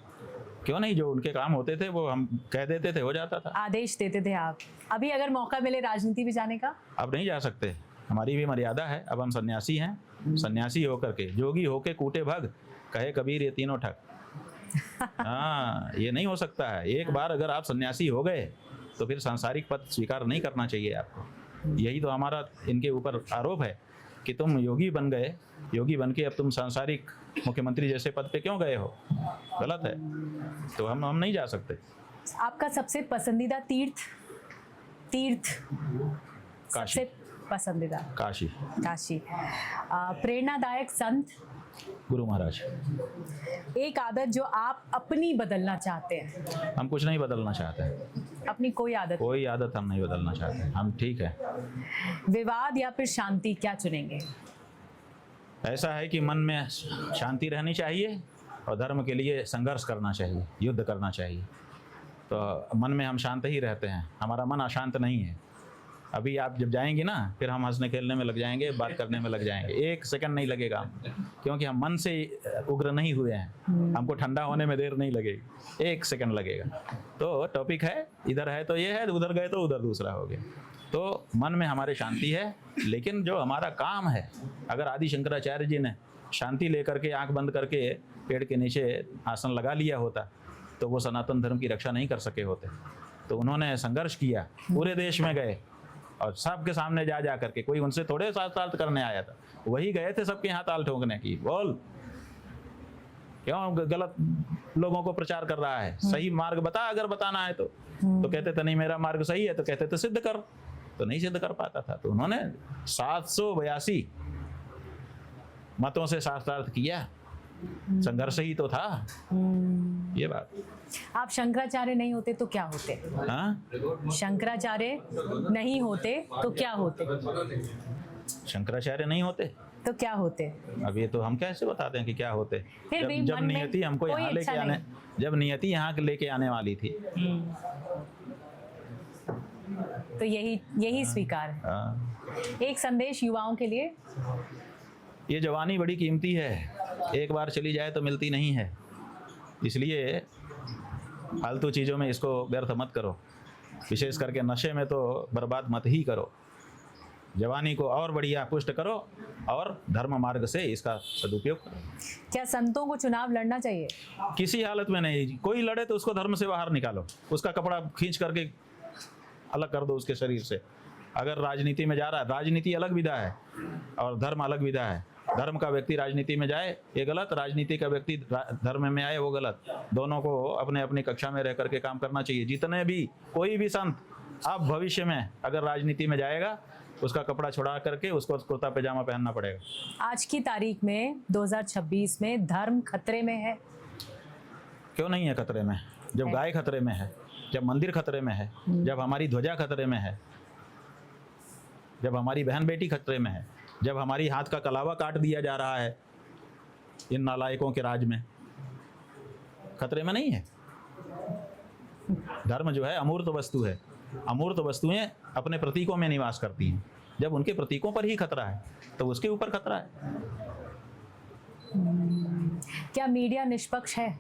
क्यों नहीं, जो उनके काम होते थे वो हम कह देते थे, हो जाता था। आदेश देते थे आप। अभी अगर मौका मिले राजनीति में जाने का? अब नहीं जा सकते, हमारी भी मर्यादा है। अब हम सन्यासी हैं। सन्यासी होकर के जोगी होके कूटे भग, कहे कबीर ये तीनों ठग। हाँ, ये नहीं हो सकता है। एक बार अगर आप सन्यासी हो गए तो फिर सांसारिक पद स्वीकार नहीं करना चाहिए आपको। यही तो हमारा इनके ऊपर आरोप है कि तुम योगी बन गए, योगी बन के अब तुम सांसारिक मुख्यमंत्री जैसे पद पे क्यों गए हो? गलत है। तो हम नहीं जा सकते। आपका सबसे पसंदीदा तीर्थ? काशी। सबसे पसंदीदा? काशी। प्रेरणादायक संत? गुरु महाराज। एक आदत जो आप अपनी बदलना चाहते हैं? हम कुछ नहीं बदलना चाहते हैं। अपनी कोई आदत हम नहीं बदलना चाहते। हम ठीक है। विवाद या फिर शांति, क्या चुनेंगे? ऐसा है कि मन में शांति रहनी चाहिए और धर्म के लिए संघर्ष करना चाहिए, युद्ध करना चाहिए। तो मन में हम शांत ही रहते हैं, हमारा मन अशांत नहीं है। अभी आप जब जाएंगे ना, फिर हम हंसने खेलने में लग जाएंगे, बात करने में लग जाएंगे। 1 सेकंड नहीं लगेगा, क्योंकि हम मन से उग्र नहीं हुए हैं। हमको ठंडा होने में देर नहीं लगेगी, 1 सेकंड लगेगा। तो टॉपिक है, इधर है तो ये है, उधर गए तो उधर दूसरा हो गया। तो मन में हमारे शांति है, लेकिन जो हमारा काम है, अगर आदि शंकराचार्य जी ने शांति लेकर के आंख बंद करके पेड़ के नीचे आसन लगा लिया होता तो वो सनातन धर्म की रक्षा नहीं कर सके होते। तो उन्होंने संघर्ष किया, पूरे देश में गए और सबके सामने जा करके, कोई उनसे थोड़े साथ करने आया था, वही गए थे सबके यहाँ ताल ठोकने की। बोल क्यों गलत लोगों को प्रचार कर रहा है? सही मार्ग बता, अगर बताना है तो कहते थे नहीं मेरा मार्ग सही है, तो कहते थे सिद्ध कर, तो नहीं सिद्ध कर पाता था। तो उन्होंने 782 मतों से शास्त्रार्थ किया। संघर्ष ही तो था। ये बात। आप शंकराचार्य नहीं होते तो क्या होते? हाँ, शंकराचार्य नहीं होते तो क्या होते? शंकराचार्य नहीं होते तो क्या होते? अब ये तो हम कैसे बताते हैं कि क्या होते? जब नियति हमको यहाँ लेके अच्छा आने, जब नियति यहाँ लेके आने वाली थी, तो यही स्वीकार है। एक संदेश युवाओं के लिए? ये जवानी बड़ी कीमती है, एक बार चली जाए तो मिलती नहीं है। इसलिए फालतू चीज़ों में इसको व्यर्थ मत करो, विशेष करके नशे में तो बर्बाद मत ही करो। जवानी को और बढ़िया पुष्ट करो और धर्म मार्ग से इसका सदुपयोग करो। क्या संतों को चुनाव लड़ना चाहिए? किसी हालत में नहीं। कोई लड़े तो उसको धर्म से बाहर निकालो, उसका कपड़ा खींच करके अलग कर दो उसके शरीर से। अगर राजनीति में जा रहा है, राजनीति अलग विधा है और धर्म अलग विधा है। धर्म का व्यक्ति राजनीति में जाए ये गलत, राजनीति का व्यक्ति धर्म में आए वो गलत। दोनों को अपने अपनी कक्षा में रह करके काम करना चाहिए। जितने भी कोई भी संत अब भविष्य में अगर राजनीति में जाएगा, उसका कपड़ा छुड़ा करके उसको कुर्ता पैजामा पहनना पड़ेगा। आज की तारीख में 2026 में धर्म खतरे में है? क्यों नहीं है खतरे में? जब गाय खतरे में है, जब मंदिर खतरे में है, जब हमारी ध्वजा खतरे में है, जब हमारी बहन बेटी खतरे में है, जब हमारी हाथ का कलावा काट दिया जा रहा है इन नालायकों के राज में, खतरे में नहीं है। धर्म जो है अमूर्त वस्तु है। अमूर्त वस्तुएं अपने प्रतीकों में निवास करती हैं। जब उनके प्रतीकों पर ही खतरा है तो उसके ऊपर खतरा है। क्या मीडिया निष्पक्ष है?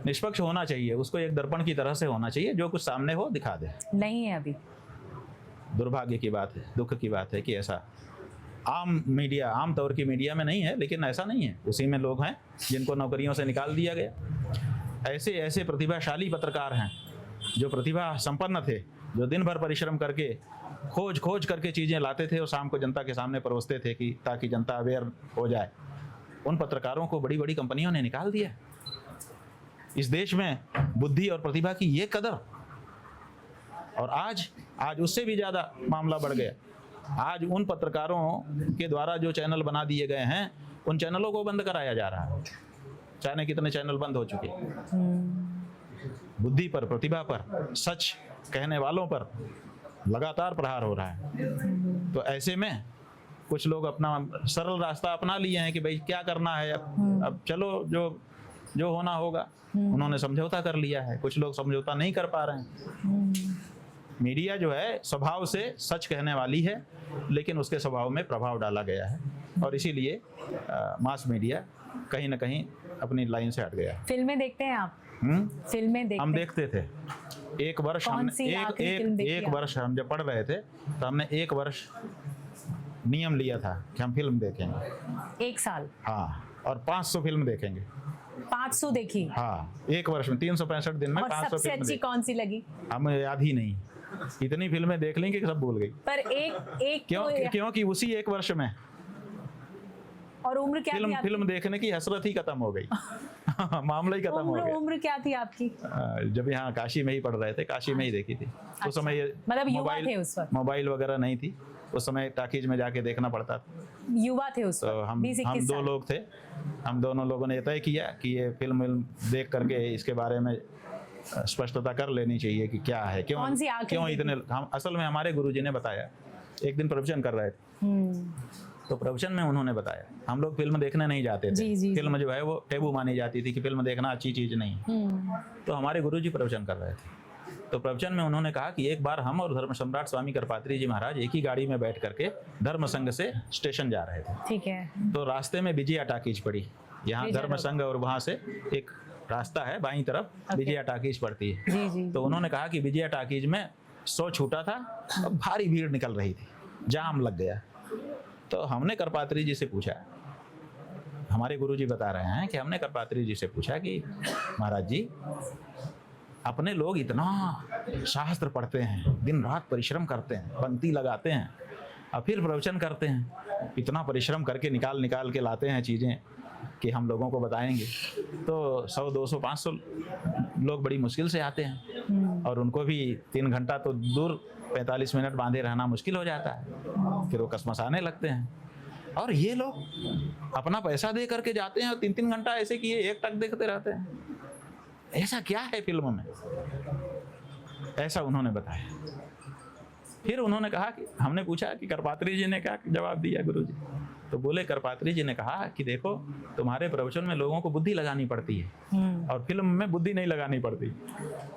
निष्पक्ष होना चाहिए, उसको एक दर्पण की तरह से होना चाहिए, जो कुछ सामने हो दिखा दे। नहीं है अभी। दुर्भाग्य की बात है, दुख की बात है कि ऐसा आम मीडिया, आम तौर की मीडिया में नहीं है, लेकिन ऐसा नहीं है। उसी में लोग हैं जिनको नौकरियों से निकाल दिया गया। ऐसे ऐसे प्रतिभाशाली पत्रकार हैं जो प्रतिभा संपन्न थे, जो दिन भर परिश्रम करके खोज करके चीज़ें लाते थे और शाम को जनता के सामने परोसते थे कि ताकि जनता अवेयर हो जाए। उन पत्रकारों को बड़ी बड़ी कंपनियों ने निकाल दिया। इस देश में बुद्धि और प्रतिभा की ये कदर, और आज उससे भी ज़्यादा मामला बढ़ गया। आज उन पत्रकारों के द्वारा जो चैनल बना दिए गए हैं, उन चैनलों को बंद कराया जा रहा है। चाहे कितने चैनल बंद हो चुके। बुद्धि पर, प्रतिभा पर, सच कहने वालों पर लगातार प्रहार हो रहा है। तो ऐसे में कुछ लोग अपना सरल रास्ता अपना लिए हैं कि भाई क्या करना है, अब चलो जो होना होगा। उन्होंने समझौता कर लिया है, कुछ लोग समझौता नहीं कर पा रहे हैं। मीडिया जो है स्वभाव से सच कहने वाली है, लेकिन उसके स्वभाव में प्रभाव डाला गया है और इसीलिए मास मीडिया कहीं ना कहीं अपनी लाइन से हट गया। फिल्में देखते हैं आप? फिल्में देखते हम देखते थे। एक वर्ष हमने एक वर्ष हम जब पढ़ रहे थे तो हमने एक वर्ष नियम लिया था कि हम फिल्म देखेंगे। एक साल? हाँ, और 500 फिल्म देखेंगे। 500 देखी? हाँ, एक वर्ष में 365 दिन में 500 सबसे फिल्म अच्छी कौन सी लगी? हमें याद ही नहीं, इतनी फिल्में देख लेंगे कि सब भूल गई। पर एक क्योंकि उसी एक वर्ष में और उम्र क्या थी? फिल्म देखने की हसरत ही खत्म हो गई। मामला ही खत्म हो गया। उम्र क्या थी आपकी? जब यहाँ काशी में ही पढ़ रहे थे, काशी में ही देखी थी। उस समय ये मतलब युवा थे उस वक्त? मोबाइल वगैरह नहीं थी उस समय, टाकीज में जाके देखना पड़ता था। युवा थे उस वक्त? तो हम 2 लोग थे, हम दोनों लोगों ने तय किया कि ये फिल्म देख करके इसके बारे में स्पष्टता कर लेनी चाहिए कि क्या है, क्यों इतने। हम असल में हमारे गुरुजी ने बताया, एक दिन प्रवचन कर रहे थे तो प्रवचन में उन्होंने बताया, हम लोग फिल्म देखने नहीं जाते थे। फिल्म जो है वो टेबू मानी जाती थी कि फिल्म देखना अच्छी चीज नहीं। तो हमारे गुरुजी प्रवचन कर रहे थे, तो प्रवचन में उन्होंने कहा कि एक बार हम और धर्म सम्राट स्वामी करपात्री जी महाराज एक ही गाड़ी में बैठ करके धर्म संघ से स्टेशन जा रहे थे। ठीक है। तो रास्ते में विजया टाकीज पड़ी, यहाँ धर्म संघ और वहां से एक रास्ता है बाईं तरफ, विजया टाकीज पड़ती है। तो उन्होंने कहा कि विजया टाकीज में 100 छूटा था, अब भारी भीड़ निकल रही थी, जाम लग गया। तो हमने करपात्री जी से पूछा, हमारे गुरुजी बता रहे हैं कि हमने करपात्री जी से पूछा कि महाराज जी, अपने लोग इतना शास्त्र पढ़ते हैं, दिन रात परिश्रम करते हैं, पंक्ति लगाते हैं और फिर प्रवचन करते हैं, इतना परिश्रम करके निकाल के लाते हैं चीज़ें कि हम लोगों को बताएंगे, तो 100, 200, 500 लोग बड़ी मुश्किल से आते हैं और उनको भी 3 घंटा तो दूर 45 मिनट बांधे रहना मुश्किल हो जाता है, फिर वो कसमसाने लगते हैं। और ये लोग अपना पैसा दे करके जाते हैं और 3-3 घंटा ऐसे किए एक टक देखते रहते हैं। ऐसा क्या है फिल्म में, ऐसा उन्होंने बताया। फिर उन्होंने कहा कि हमने पूछा कि करपात्री जी ने क्या जवाब दिया गुरुजी? तो बोले, करपात्री जी ने कहा कि देखो, तुम्हारे प्रवचन में लोगों को बुद्धि लगानी पड़ती है और फिल्म में बुद्धि नहीं लगानी पड़ती,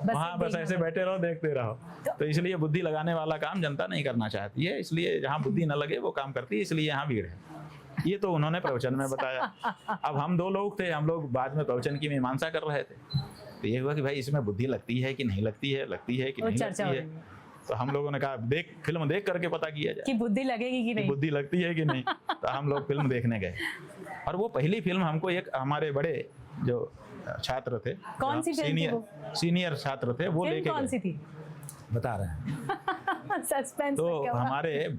वहां बस ऐसे बैठे रहो, देखते रहो। तो इसलिए बुद्धि लगाने वाला काम जनता नहीं करना चाहती है, इसलिए जहाँ बुद्धि न लगे वो काम करती है, इसलिए यहाँ भीड़ है। ये तो उन्होंने प्रवचन में बताया। अब हम 2 लोग थे, हम लोग बाद में प्रवचन की मीमांसा कर रहे थे, तो ये हुआ कि भाई इसमें बुद्धि लगती है कि नहीं लगती है, लगती है कि नहीं लगती है। तो हम लोगों ने कहा फिल्म देख करके पता किया जाए कि बुद्धि लगेगी कि नहीं, बुद्धि लगती है कि नहीं। तो हम लोग फिल्म देखने गए और वो पहली फिल्म हमको एक हमारे बड़े जो छात्र थे, कौन सी सीनियर छात्र थे, वो लेके कौन सी थी बता रहे हैं। सस्पेंस। तो हमारे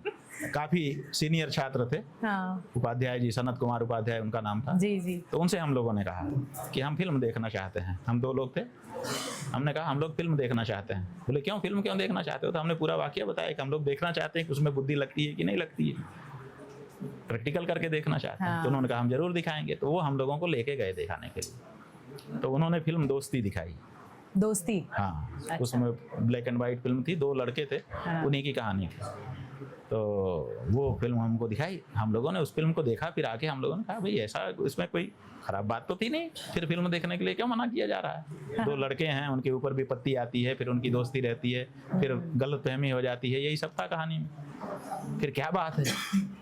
काफी सीनियर छात्र थे, उपाध्याय जी, सनत कुमार उपाध्याय उनका नाम था। जी। तो उनसे हम लोगों ने कहा कि हम फिल्म देखना चाहते हैं। हम 2 लोग थे, हमने कहा हम लोग फिल्म देखना चाहते हैं। बोले क्यों, फिल्म क्यों देखना चाहते हो? तो हमने पूरा वाकया बताया कि हम लोग देखना चाहते हैं कि उसमें बुद्धि लगती है कि नहीं लगती है, प्रैक्टिकल करके देखना चाहते हैं। तो उन्होंने कहा हम जरूर दिखाएंगे। तो वो हम लोगों को लेके गए दिखाने के लिए। तो उन्होंने फिल्म दोस्ती दिखाई। दोस्ती? हाँ। अच्छा। उसमें ब्लैक एंड व्हाइट फिल्म थी, 2 लड़के थे, उन्हीं की कहानी थी। तो वो फिल्म हमको दिखाई, हम लोगों ने उस फिल्म को देखा। फिर आके हम लोगों ने कहा भाई ऐसा इसमें कोई खराब बात तो थी नहीं, फिर फिल्म देखने के लिए क्यों मना किया जा रहा है? 2 लड़के हैं, उनके ऊपर विपत्ति आती है, फिर उनकी दोस्ती रहती है, फिर गलतफहमी हो जाती है, यही सब था कहानी में, फिर क्या बात है?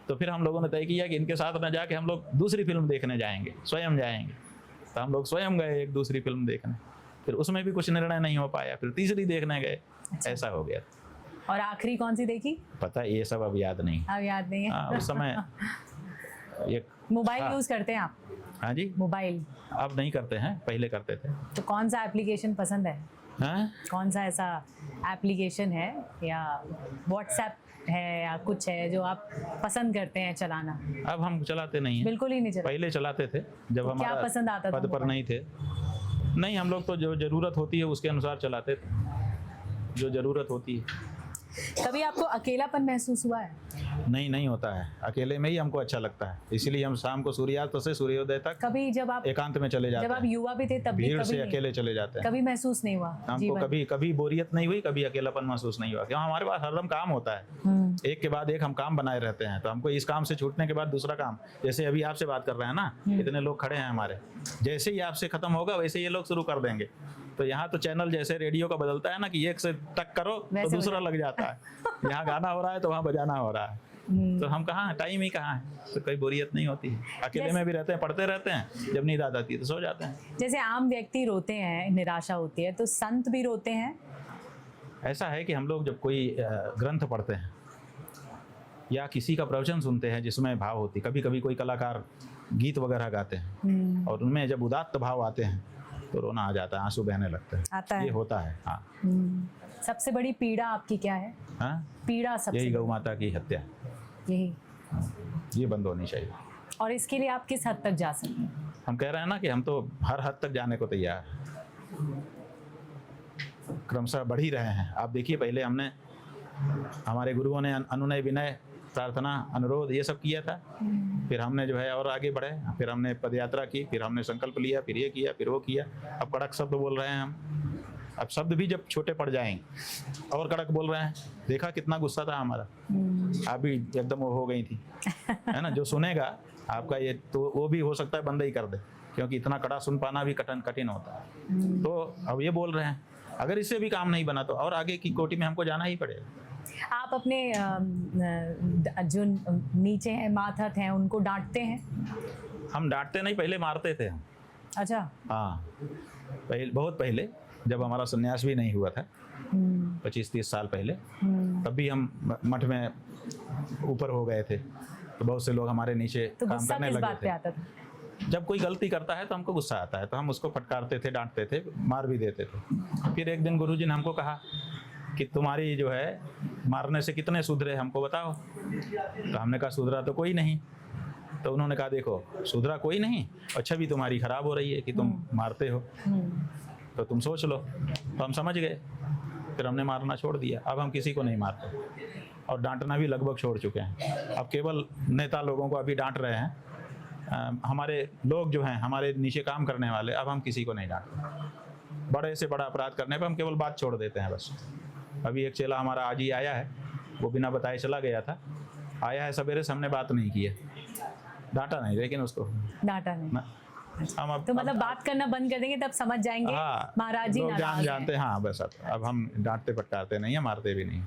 तो फिर हम लोगों ने तय किया कि इनके साथ न जाके हम लोग दूसरी फिल्म देखने जाएंगे, स्वयं जाएंगे। तो हम लोग स्वयं गए एक दूसरी फिल्म देखने, फिर उसमें भी कुछ निर्णय नहीं हो पाया, फिर तीसरी देखने गए। अच्छा। ऐसा हो गया। और आखिरी कौन सी देखी? पता ये सब अब याद नहीं। अब याद नहीं है? उस समय मोबाइल यूज करते हैं आप? हाँ जी। मोबाइल अब नहीं करते हैं, पहले करते थे। तो कौन सा एप्लीकेशन पसंद है? कौन सा ऐसा एप्लीकेशन है या व्हाट्सएप है या कुछ है जो आप पसंद करते हैं चलाना? अब हम चलाते नहीं हैं। बिल्कुल ही नहीं चलाते? पहले चलाते थे जब हमारा क्या पसंद आता था? पद पर नहीं थे। नहीं, हम लोग तो जो जरूरत होती है उसके अनुसार चलाते थे, जो जरूरत होती है। कभी आपको अकेलापन महसूस हुआ है? नहीं होता है, अकेले में ही हमको अच्छा लगता है, इसीलिए हम शाम को सूर्यास्त से सूर्योदय तक कभी जब आप एकांत में चले जाते जब आप हैं, युवा भी थे तब भी भीड़ कभी से नहीं- अकेले चले जाते हैं। कभी महसूस नहीं हुआ हमको जीवन? कभी बोरियत नहीं हुई, कभी अकेलापन महसूस नहीं हुआ, क्यों हमारे पास हरदम काम होता है, एक के बाद एक हम काम बनाए रहते हैं। तो हमको इस काम से छूटने के बाद दूसरा काम, जैसे अभी आपसे बात कर रहे हैं ना, इतने लोग खड़े हैं हमारे, जैसे ही आपसे खत्म होगा वैसे ये लोग शुरू कर देंगे। तो यहाँ तो चैनल जैसे रेडियो का बदलता है ना, कि एक से टक करो तो वैसे दूसरा लग जाता है, यहाँ गाना हो रहा है तो वहाँ बजाना हो रहा है। तो हम कहाँ, टाइम ही कहाँ है, तो कोई बोरियत नहीं होती है। अकेले में भी रहते हैं, पढ़ते रहते हैं, जब नींद आ जाती है तो सो जाते हैं। जैसे आम व्यक्ति रोते हैं, निराशा होती है, तो संत भी रोते हैं? ऐसा है कि हम लोग जब कोई ग्रंथ पढ़ते हैं या किसी का प्रवचन सुनते हैं जिसमें भाव होती, कभी कभी कोई कलाकार गीत वगैरह गाते हैं और उनमें जब उदात्त भाव आते हैं तो रोना आ जाता है, आंसू बहने लगते हैं। आता है। ये होता है, हाँ। सबसे बड़ी पीड़ा आपकी क्या है? हाँ, पीड़ा सबसे यही बड़ी- गौ माता की हत्या, यही, ये बंद होनी चाहिए। और इसके लिए आप किस हद तक जा सकते हैं? हम कह रहे हैं ना कि हम तो हर हद तक जाने को तैयार हैं, क्रमशः बढ़ ही रहे हैं। आप देखिए, पहले हमने, हमारे गुरुओं ने अनुनय विनय प्रार्थना अनुरोध ये सब किया था, फिर हमने जो है और आगे बढ़े, फिर हमने पदयात्रा की, फिर हमने संकल्प लिया, फिर ये किया, फिर वो किया। अब कड़क शब्द बोल रहे हैं हम, अब शब्द भी जब छोटे पड़ जाएंगे और कड़क बोल रहे हैं। देखा कितना गुस्सा था हमारा, आप भी एकदम वो हो गई थी, है ना। जो सुनेगा आपका ये, तो वो भी हो सकता है बंद ही कर दे, क्योंकि इतना कड़ा सुन पाना भी कठिन होता है। तो अब ये बोल रहे हैं, अगर इससे भी काम नहीं बना तो और आगे की कोटि में हमको जाना ही पड़ेगा। आप अपने जो नीचे हैं, मातहत हैं, उनको डांटते हैं? हम डांटते नहीं, पहले मारते थे हम। अच्छा। हाँ, पहले, बहुत पहले, जब हमारा संन्यास भी नहीं हुआ था, 25-30 साल पहले, तब भी हम मठ में ऊपर हो गए थे, तो बहुत से लोग हमारे नीचे तो काम गुस्सा करने किस लगे बात पे थे। आता था? जब कोई गलती करता है तो हमको गुस्सा आता है, तो हम उसको फटकारते थे, डांटते थे, मार भी देते थे। फिर एक दिन गुरुजी ने हमको कहा कि तुम्हारी जो है मारने से कितने सुधरे, हमको बताओ। तो हमने कहा सुधरा तो कोई नहीं। तो उन्होंने कहा देखो, सुधरा कोई नहीं और छवि तुम्हारी खराब हो रही है कि तुम मारते हो, तो तुम सोच लो। तो हम समझ गए, फिर हमने मारना छोड़ दिया। अब हम किसी को नहीं मारते और डांटना भी लगभग छोड़ चुके हैं। अब केवल नेता लोगों को अभी डांट रहे हैं। हमारे लोग जो हैं, हमारे नीचे काम करने वाले, अब हम किसी को नहीं डांटते। बड़े से बड़ा अपराध करने पर हम केवल बात छोड़ देते हैं बस। अभी एक चेला हमारा आज ही आया है, वो बिना बताए चला गया था, आया है सवेरे से, हमने बात नहीं की है, डांटा नहीं, लेकिन उसको डांटा नहीं। ना, हम अब तो मतलब बात करना बंद कर देंगे तब समझ जाएंगे हाँ, महाराज जी लोग नाराज जानते हैं। हैं। हाँ बस, अब हम डांटते फटकारते नहीं है, मारते भी नहीं।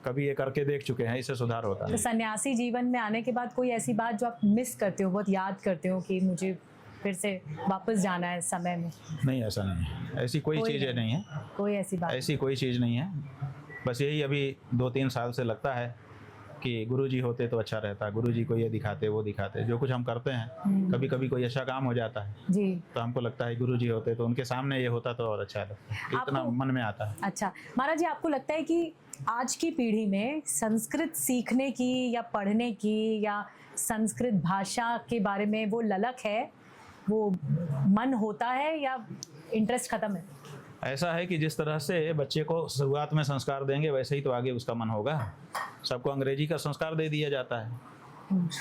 कभी ये करके देख चुके हैं, इससे सुधार होता तो है। सन्यासी जीवन में आने के बाद कोई ऐसी बात जो आप मिस करते हो, बहुत याद करते हो कि मुझे फिर से वापस जाना है समय में? नहीं, ऐसा नहीं है, ऐसी कोई चीज़ नहीं है, कोई ऐसी बात? ऐसी कोई चीज़ नहीं है। बस यही अभी 2-3 साल से लगता है कि गुरुजी होते तो अच्छा रहता, गुरुजी को ये दिखाते वो दिखाते, जो कुछ हम करते हैं, कभी कभी कोई अच्छा काम हो जाता है जी। तो हमको लगता है गुरुजी होते तो उनके सामने ये होता तो और अच्छा लगता, इतना आपको- मन में आता है। अच्छा महाराज जी, आपको लगता है कि आज की पीढ़ी में संस्कृत सीखने की या पढ़ने की या संस्कृत भाषा के बारे में वो ललक है, वो मन होता है, या इंटरेस्ट खत्म है? ऐसा है कि जिस तरह से बच्चे को शुरुआत में संस्कार देंगे वैसे ही तो आगे उसका मन होगा। सबको अंग्रेजी का संस्कार दे दिया जाता है,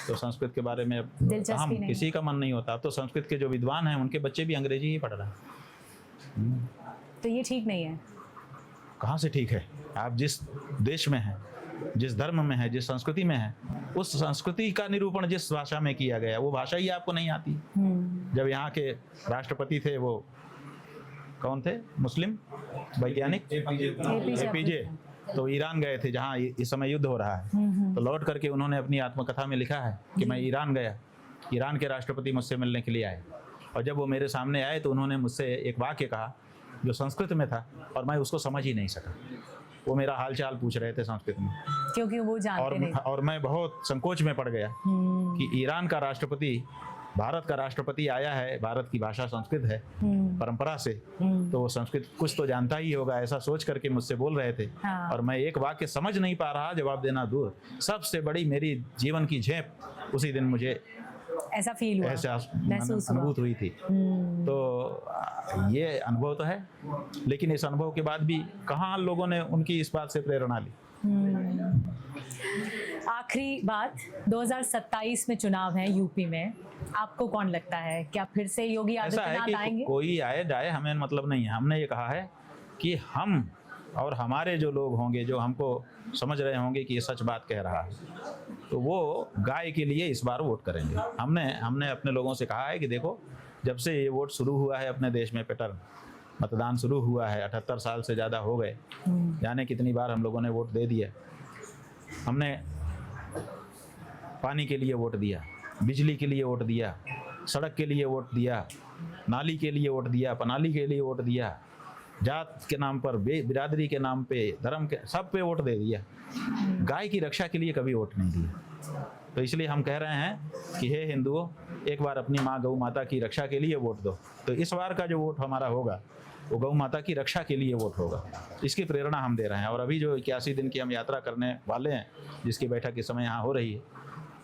तो संस्कृत के बारे में दिलचस्पी हम नहीं। किसी का मन नहीं होता। अब तो संस्कृत के जो विद्वान हैं उनके बच्चे भी अंग्रेजी ही पढ़ रहे हैं। तो ये ठीक नहीं है। कहाँ से ठीक है? आप जिस देश में हैं, जिस धर्म में है, जिस संस्कृति में है, उस संस्कृति का निरूपण जिस भाषा में किया गया वो भाषा ही आपको नहीं आती। जब यहाँ के राष्ट्रपति थे, वो कौन थे? मुस्लिम वैज्ञानिक एपीजे, तो ईरान गए थे जहाँ इस समय युद्ध हो रहा है। तो लौट करके उन्होंने अपनी आत्मकथा में लिखा है कि मैं ईरान गया, ईरान के राष्ट्रपति मुझसे मिलने के लिए आए, और जब वो मेरे सामने आए तो उन्होंने मुझसे एक वाक्य कहा जो संस्कृत में था और मैं उसको समझ ही नहीं सका। वो मेरा हालचाल पूछ रहे थे संस्कृत में, क्योंकि वो जानते नहीं। और मैं बहुत संकोच में पड़ गया कि ईरान का राष्ट्रपति भारत का राष्ट्रपति आया है, भारत की भाषा संस्कृत है परंपरा से, तो वो संस्कृत कुछ तो जानता ही होगा, ऐसा सोच करके मुझसे बोल रहे थे। हाँ। और मैं एक वाक्य समझ नहीं पा रहा, जवाब देना दूर। सबसे बड़ी मेरी जीवन की झेप उसी दिन मुझे ऐसा फील हुआ, ऐसा महसूस हुआ। अनुभूत हुई थी। तो ये अनुभव तो है, लेकिन इस अनुभव के बाद भी कहाँ लोगों ने उनकी इस बात से प्रेरणा ली। आखिरी बात, 2027 में चुनाव है यूपी में, आपको कौन लगता है क्या फिर से योगी ऐसा है आदित्यनाथ कि आएंगे? कोई आए जाए हमें मतलब नहीं है। हमने ये कहा है कि हम और हमारे जो लोग होंगे जो हमको समझ रहे होंगे कि ये सच बात कह रहा है, तो वो गाय के लिए इस बार वोट करेंगे। हमने अपने लोगों से कहा है कि देखो, जब से ये वोट शुरू हुआ है अपने देश में, पैटर्न मतदान शुरू हुआ है, 78 साल से ज़्यादा हो गए, जाने कितनी बार हम लोगों ने वोट दे दिया। हमने पानी के लिए वोट दिया, बिजली के लिए वोट दिया, सड़क के लिए वोट दिया, नाली के लिए वोट दिया, पनाली के लिए वोट दिया, जात के नाम पर, बिरादरी के नाम पे, धर्म के, सब पे वोट दे दिया। गाय की रक्षा के लिए कभी वोट नहीं दिया। तो इसलिए हम कह रहे हैं कि हे हिंदुओं, एक बार अपनी माँ गौ माता की रक्षा के लिए वोट दो। तो इस बार का जो वोट हमारा होगा वो गौ माता की रक्षा के लिए वोट होगा। इसकी प्रेरणा हम दे रहे हैं। और अभी जो 81 दिन की हम यात्रा करने वाले हैं, जिसकी बैठक इस समय यहाँ हो रही है,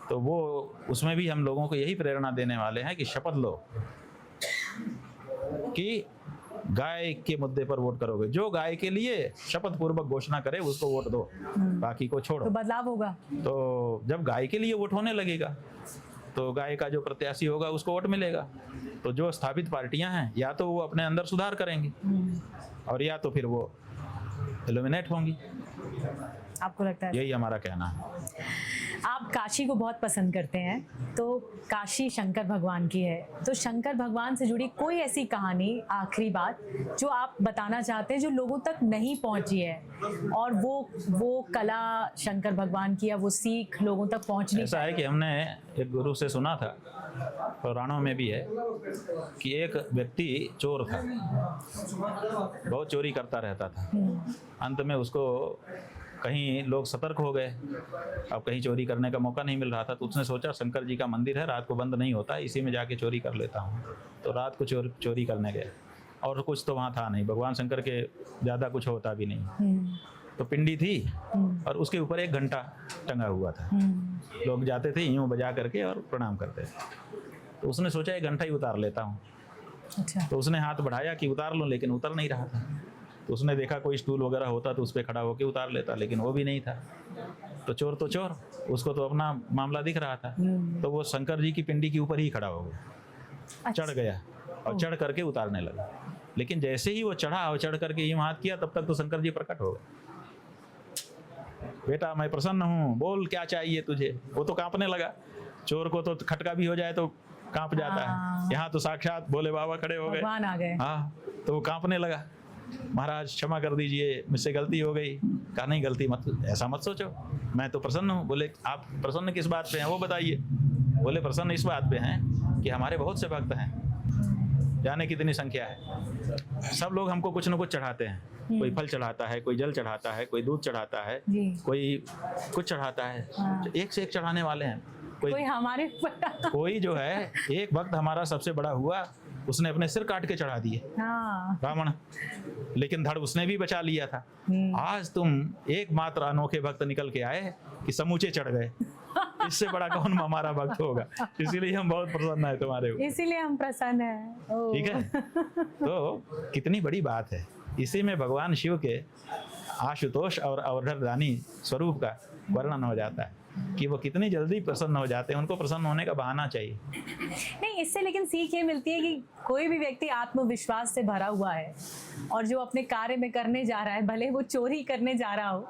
तो वो उसमें भी हम लोगों को यही प्रेरणा देने वाले हैं कि शपथ लो कि गाय के मुद्दे पर वोट करोगे। जो गाय के लिए शपथ पूर्वक घोषणा करे उसको वोट दो, बाकी को छोड़ो। तो बदलाव होगा। तो जब गाय के लिए वोट होने लगेगा तो गाय का जो प्रत्याशी होगा उसको वोट मिलेगा। तो जो स्थापित पार्टियां हैं, या तो वो अपने अंदर सुधार करेंगी और या तो फिर वो एलिमिनेट होंगी। आपको लगता है? यही हमारा कहना है। आप काशी को बहुत पसंद करते हैं, तो काशी शंकर भगवान की है, तो शंकर भगवान से जुड़ी कोई ऐसी कहानी, आखिरी बात, जो आप बताना चाहते हैं जो लोगों तक नहीं पहुंची है, और वो कला शंकर भगवान की या वो सीख लोगों तक पहुंचनी? ऐसा है कि हमने एक गुरु से सुना था, पुराणों में भी है, कि एक व्यक्ति चोर था, बहुत चोरी करता रहता था। अंत में उसको कहीं लोग सतर्क हो गए, अब कहीं चोरी करने का मौका नहीं मिल रहा था, तो उसने सोचा शंकर जी का मंदिर है, रात को बंद नहीं होता, इसी में जाके चोरी कर लेता हूँ। तो रात को चोरी करने गए, और कुछ तो वहाँ था नहीं, भगवान शंकर के ज़्यादा कुछ होता भी नहीं। तो पिंडी थी और उसके ऊपर एक घंटा टंगा हुआ था। लोग जाते थे यूँ बजा करके और प्रणाम करते थे। तो उसने सोचा एक घंटा ही उतार लेता हूँ। अच्छा। तो उसने हाथ बढ़ाया कि उतार लूँ, लेकिन उतर नहीं रहा था। तो उसने देखा कोई स्टूल वगैरह होता तो उस पर खड़ा होकर उतार लेता, लेकिन वो भी नहीं था। तो चोर, उसको तो अपना मामला दिख रहा था, तो वो शंकर जी की पिंडी के ऊपर ही खड़ा हो गया, चढ़ गया और चढ़ करके उतारने लगा। लेकिन जैसे ही वो चढ़ा और चढ़ करके यूं हाथ किया, तब तक तो शंकर जी प्रकट हो गए। बेटा मैं प्रसन्न हूँ, बोल क्या चाहिए तुझे। वो तो कांपने लगा। चोर को तो खटका भी हो जाए तो कांप जाता है, यहाँ तो साक्षात भोले बाबा खड़े हो गए, भगवान आ गए। हाँ, तो वो कांपने लगा। महाराज क्षमा कर दीजिए, मुझसे गलती हो गई। कहा नहीं, गलती मत, ऐसा मत सोचो, मैं तो प्रसन्न हूँ। बोले आप प्रसन्न किस बात पे हैं, वो बताइए। बोले प्रसन्न इस बात पे हैं कि हमारे बहुत से भक्त हैं, जाने कितनी संख्या है। सब लोग हमको कुछ न कुछ चढ़ाते हैं, कोई फल चढ़ाता है, कोई जल चढ़ाता है, कोई दूध चढ़ाता है, कोई कुछ चढ़ाता है। एक से एक चढ़ाने वाले हैं। कोई हमारे कोई जो है, एक भक्त हमारा सबसे बड़ा हुआ, उसने अपने सिर काट के चढ़ा दिए रावण, लेकिन धड़ उसने भी बचा लिया था। आज तुम एकमात्र अनोखे भक्त निकल के आए कि समूचे चढ़ गए। इससे बड़ा कौन हमारा भक्त होगा। इसीलिए हम बहुत प्रसन्न है तुम्हारे ऊपर। इसीलिए हम प्रसन्न हैं। ठीक है, तो कितनी बड़ी बात है। इसी में भगवान शिव के आशुतोष और अवधरदानी स्वरूप का वर्णन हो जाता है कि वो कितनी जल्दी प्रसन्न हो जाते हैं। उनको प्रसन्न होने का बहाना चाहिए। नहीं, इससे लेकिन सीख ये मिलती है कि कोई भी व्यक्ति आत्मविश्वास से भरा हुआ है और जो अपने कार्य में करने जा रहा है, भले वो चोरी करने जा रहा हो,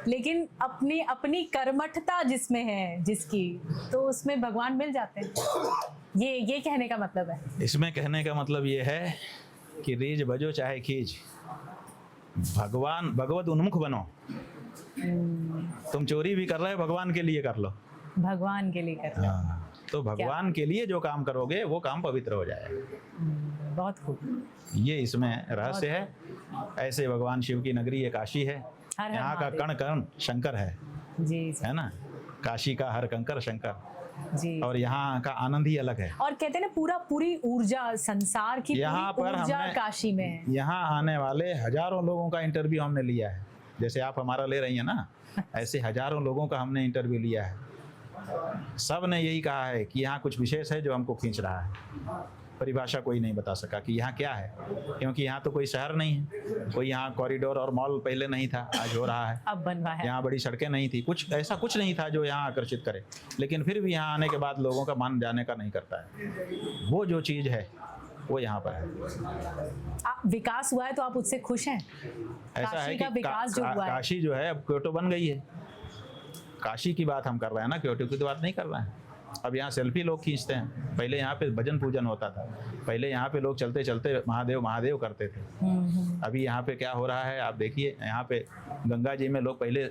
लेकिन अपनी कर्मठता जिसमें है जिसकी, तो उसमें भगवान मिल जाते हैं। ये कहने का मतलब है। इसमें कहने का मतलब ये है कि रीझ बजो चाहे खींच, भगवत उन्मुख बनो। तुम चोरी भी कर रहे हो, भगवान के लिए कर लो। भगवान के लिए कर लो। तो भगवान के लिए जो काम करोगे वो काम पवित्र हो जाएगा। बहुत खूब। ये इसमें रहस्य है। ऐसे भगवान शिव की नगरी ये काशी है। यहाँ का कण कण शंकर है जी, है ना। काशी का हर कंकर शंकर जी। और यहाँ का आनंद ही अलग है। और कहते हैं ना, पूरी ऊर्जा, संसार की यहाँ पूरी पर ऊर्जा काशी में है। यहाँ आने वाले हजारों लोगों का इंटरव्यू हमने लिया है। जैसे आप हमारा ले रही हैं ना, ऐसे हजारों लोगों का हमने इंटरव्यू लिया है। सब ने यही कहा है कि यहाँ कुछ विशेष है जो हमको खींच रहा है। परिभाषा कोई नहीं बता सका कि यहाँ क्या है, क्योंकि यहाँ तो कोई शहर नहीं है, कोई यहाँ कॉरिडोर और मॉल पहले नहीं था, आज हो रहा है। अब बन रहा है। यहाँ बड़ी सड़कें नहीं थी, कुछ ऐसा कुछ नहीं था जो यहाँ आकर्षित करे, लेकिन फिर भी यहाँ आने के बाद लोगों का मन जाने का नहीं करता है। वो जो चीज़ है वो यहाँ पर है। विकास हुआ है तो आप उससे खुश हैं? ऐसा काशी है का कि विकास जो हुआ है। काशी जो है अब क्योटो बन गई है। काशी की बात हम कर रहे हैं ना, क्योटो की तो बात नहीं कर रहे हैं। अब यहाँ सेल्फी लोग खींचते हैं, पहले यहाँ पे भजन पूजन होता था, पहले यहाँ पे लोग चलते चलते महादेव महादेव करते थे। अभी यहाँ पे क्या हो रहा है आप देखिए, यहाँ पे गंगा जी में लोग पहले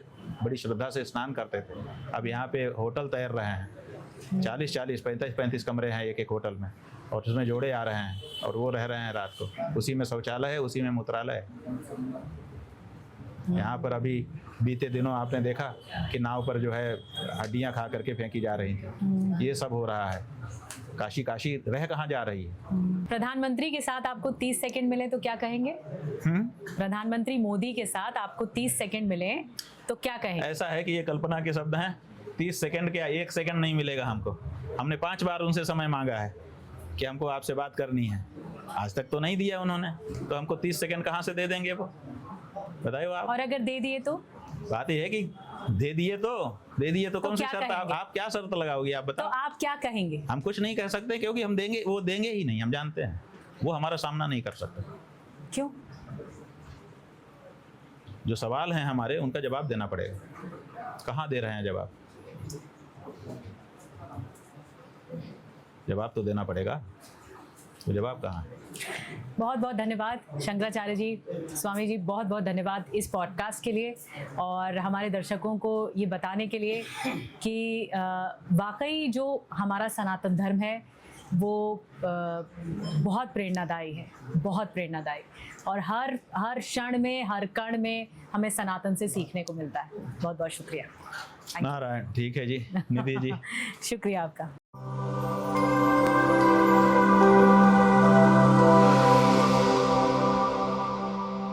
बड़ी श्रद्धा से स्नान करते थे, अब यहाँ पे होटल तैर रहे हैं, 40-40 35-35 कमरे हैं एक एक होटल में, और उसमें जोड़े आ रहे हैं और वो रह रहे हैं रात को, उसी में शौचालय है, उसी में मूत्रालय है। यहाँ पर अभी बीते दिनों आपने देखा कि नाव पर जो है हड्डियाँ खा करके फेंकी जा रही थी, ये सब हो रहा है। काशी काशी रह कहाँ जा रही है? प्रधानमंत्री के साथ आपको 30 सेकंड मिले तो क्या कहेंगे? प्रधानमंत्री मोदी के साथ आपको 30 सेकंड मिले तो क्या कहेंगे? ऐसा है कि ये कल्पना के शब्द हैं। 30 सेकंड क्या, 1 सेकंड नहीं मिलेगा हमको। हमने 5 बार उनसे समय मांगा है कि हमको आपसे बात करनी है, आज तक तो नहीं दिया उन्होंने, तो हमको 30 सेकंड कहाँ से दे देंगे वो, बताइए आप। और अगर दे दिए तो? बात यह है कि दे दिए तो कौन सी शर्त, आप क्या शर्त लगाओगे आप तो बताओ। आप क्या कहेंगे? हम कुछ नहीं कह सकते, क्योंकि हम देंगे, वो देंगे ही नहीं, हम जानते हैं वो हमारा सामना नहीं कर सकते। क्यों? जो सवाल हैं हमारे, उनका जवाब देना पड़ेगा। कहाँ दे रहे हैं जवाब? जवाब तो देना पड़ेगा, तो जवाब कहाँ है? बहुत बहुत धन्यवाद शंकराचार्य जी, स्वामी जी, बहुत बहुत धन्यवाद इस पॉडकास्ट के लिए और हमारे दर्शकों को ये बताने के लिए कि वाकई जो हमारा सनातन धर्म है वो बहुत प्रेरणादायी है, बहुत प्रेरणादायी, और हर क्षण में, हर कण में हमें सनातन से सीखने को मिलता है। बहुत बहुत शुक्रिया। नारायण, ठीक है जी, निधि जी। शुक्रिया आपका।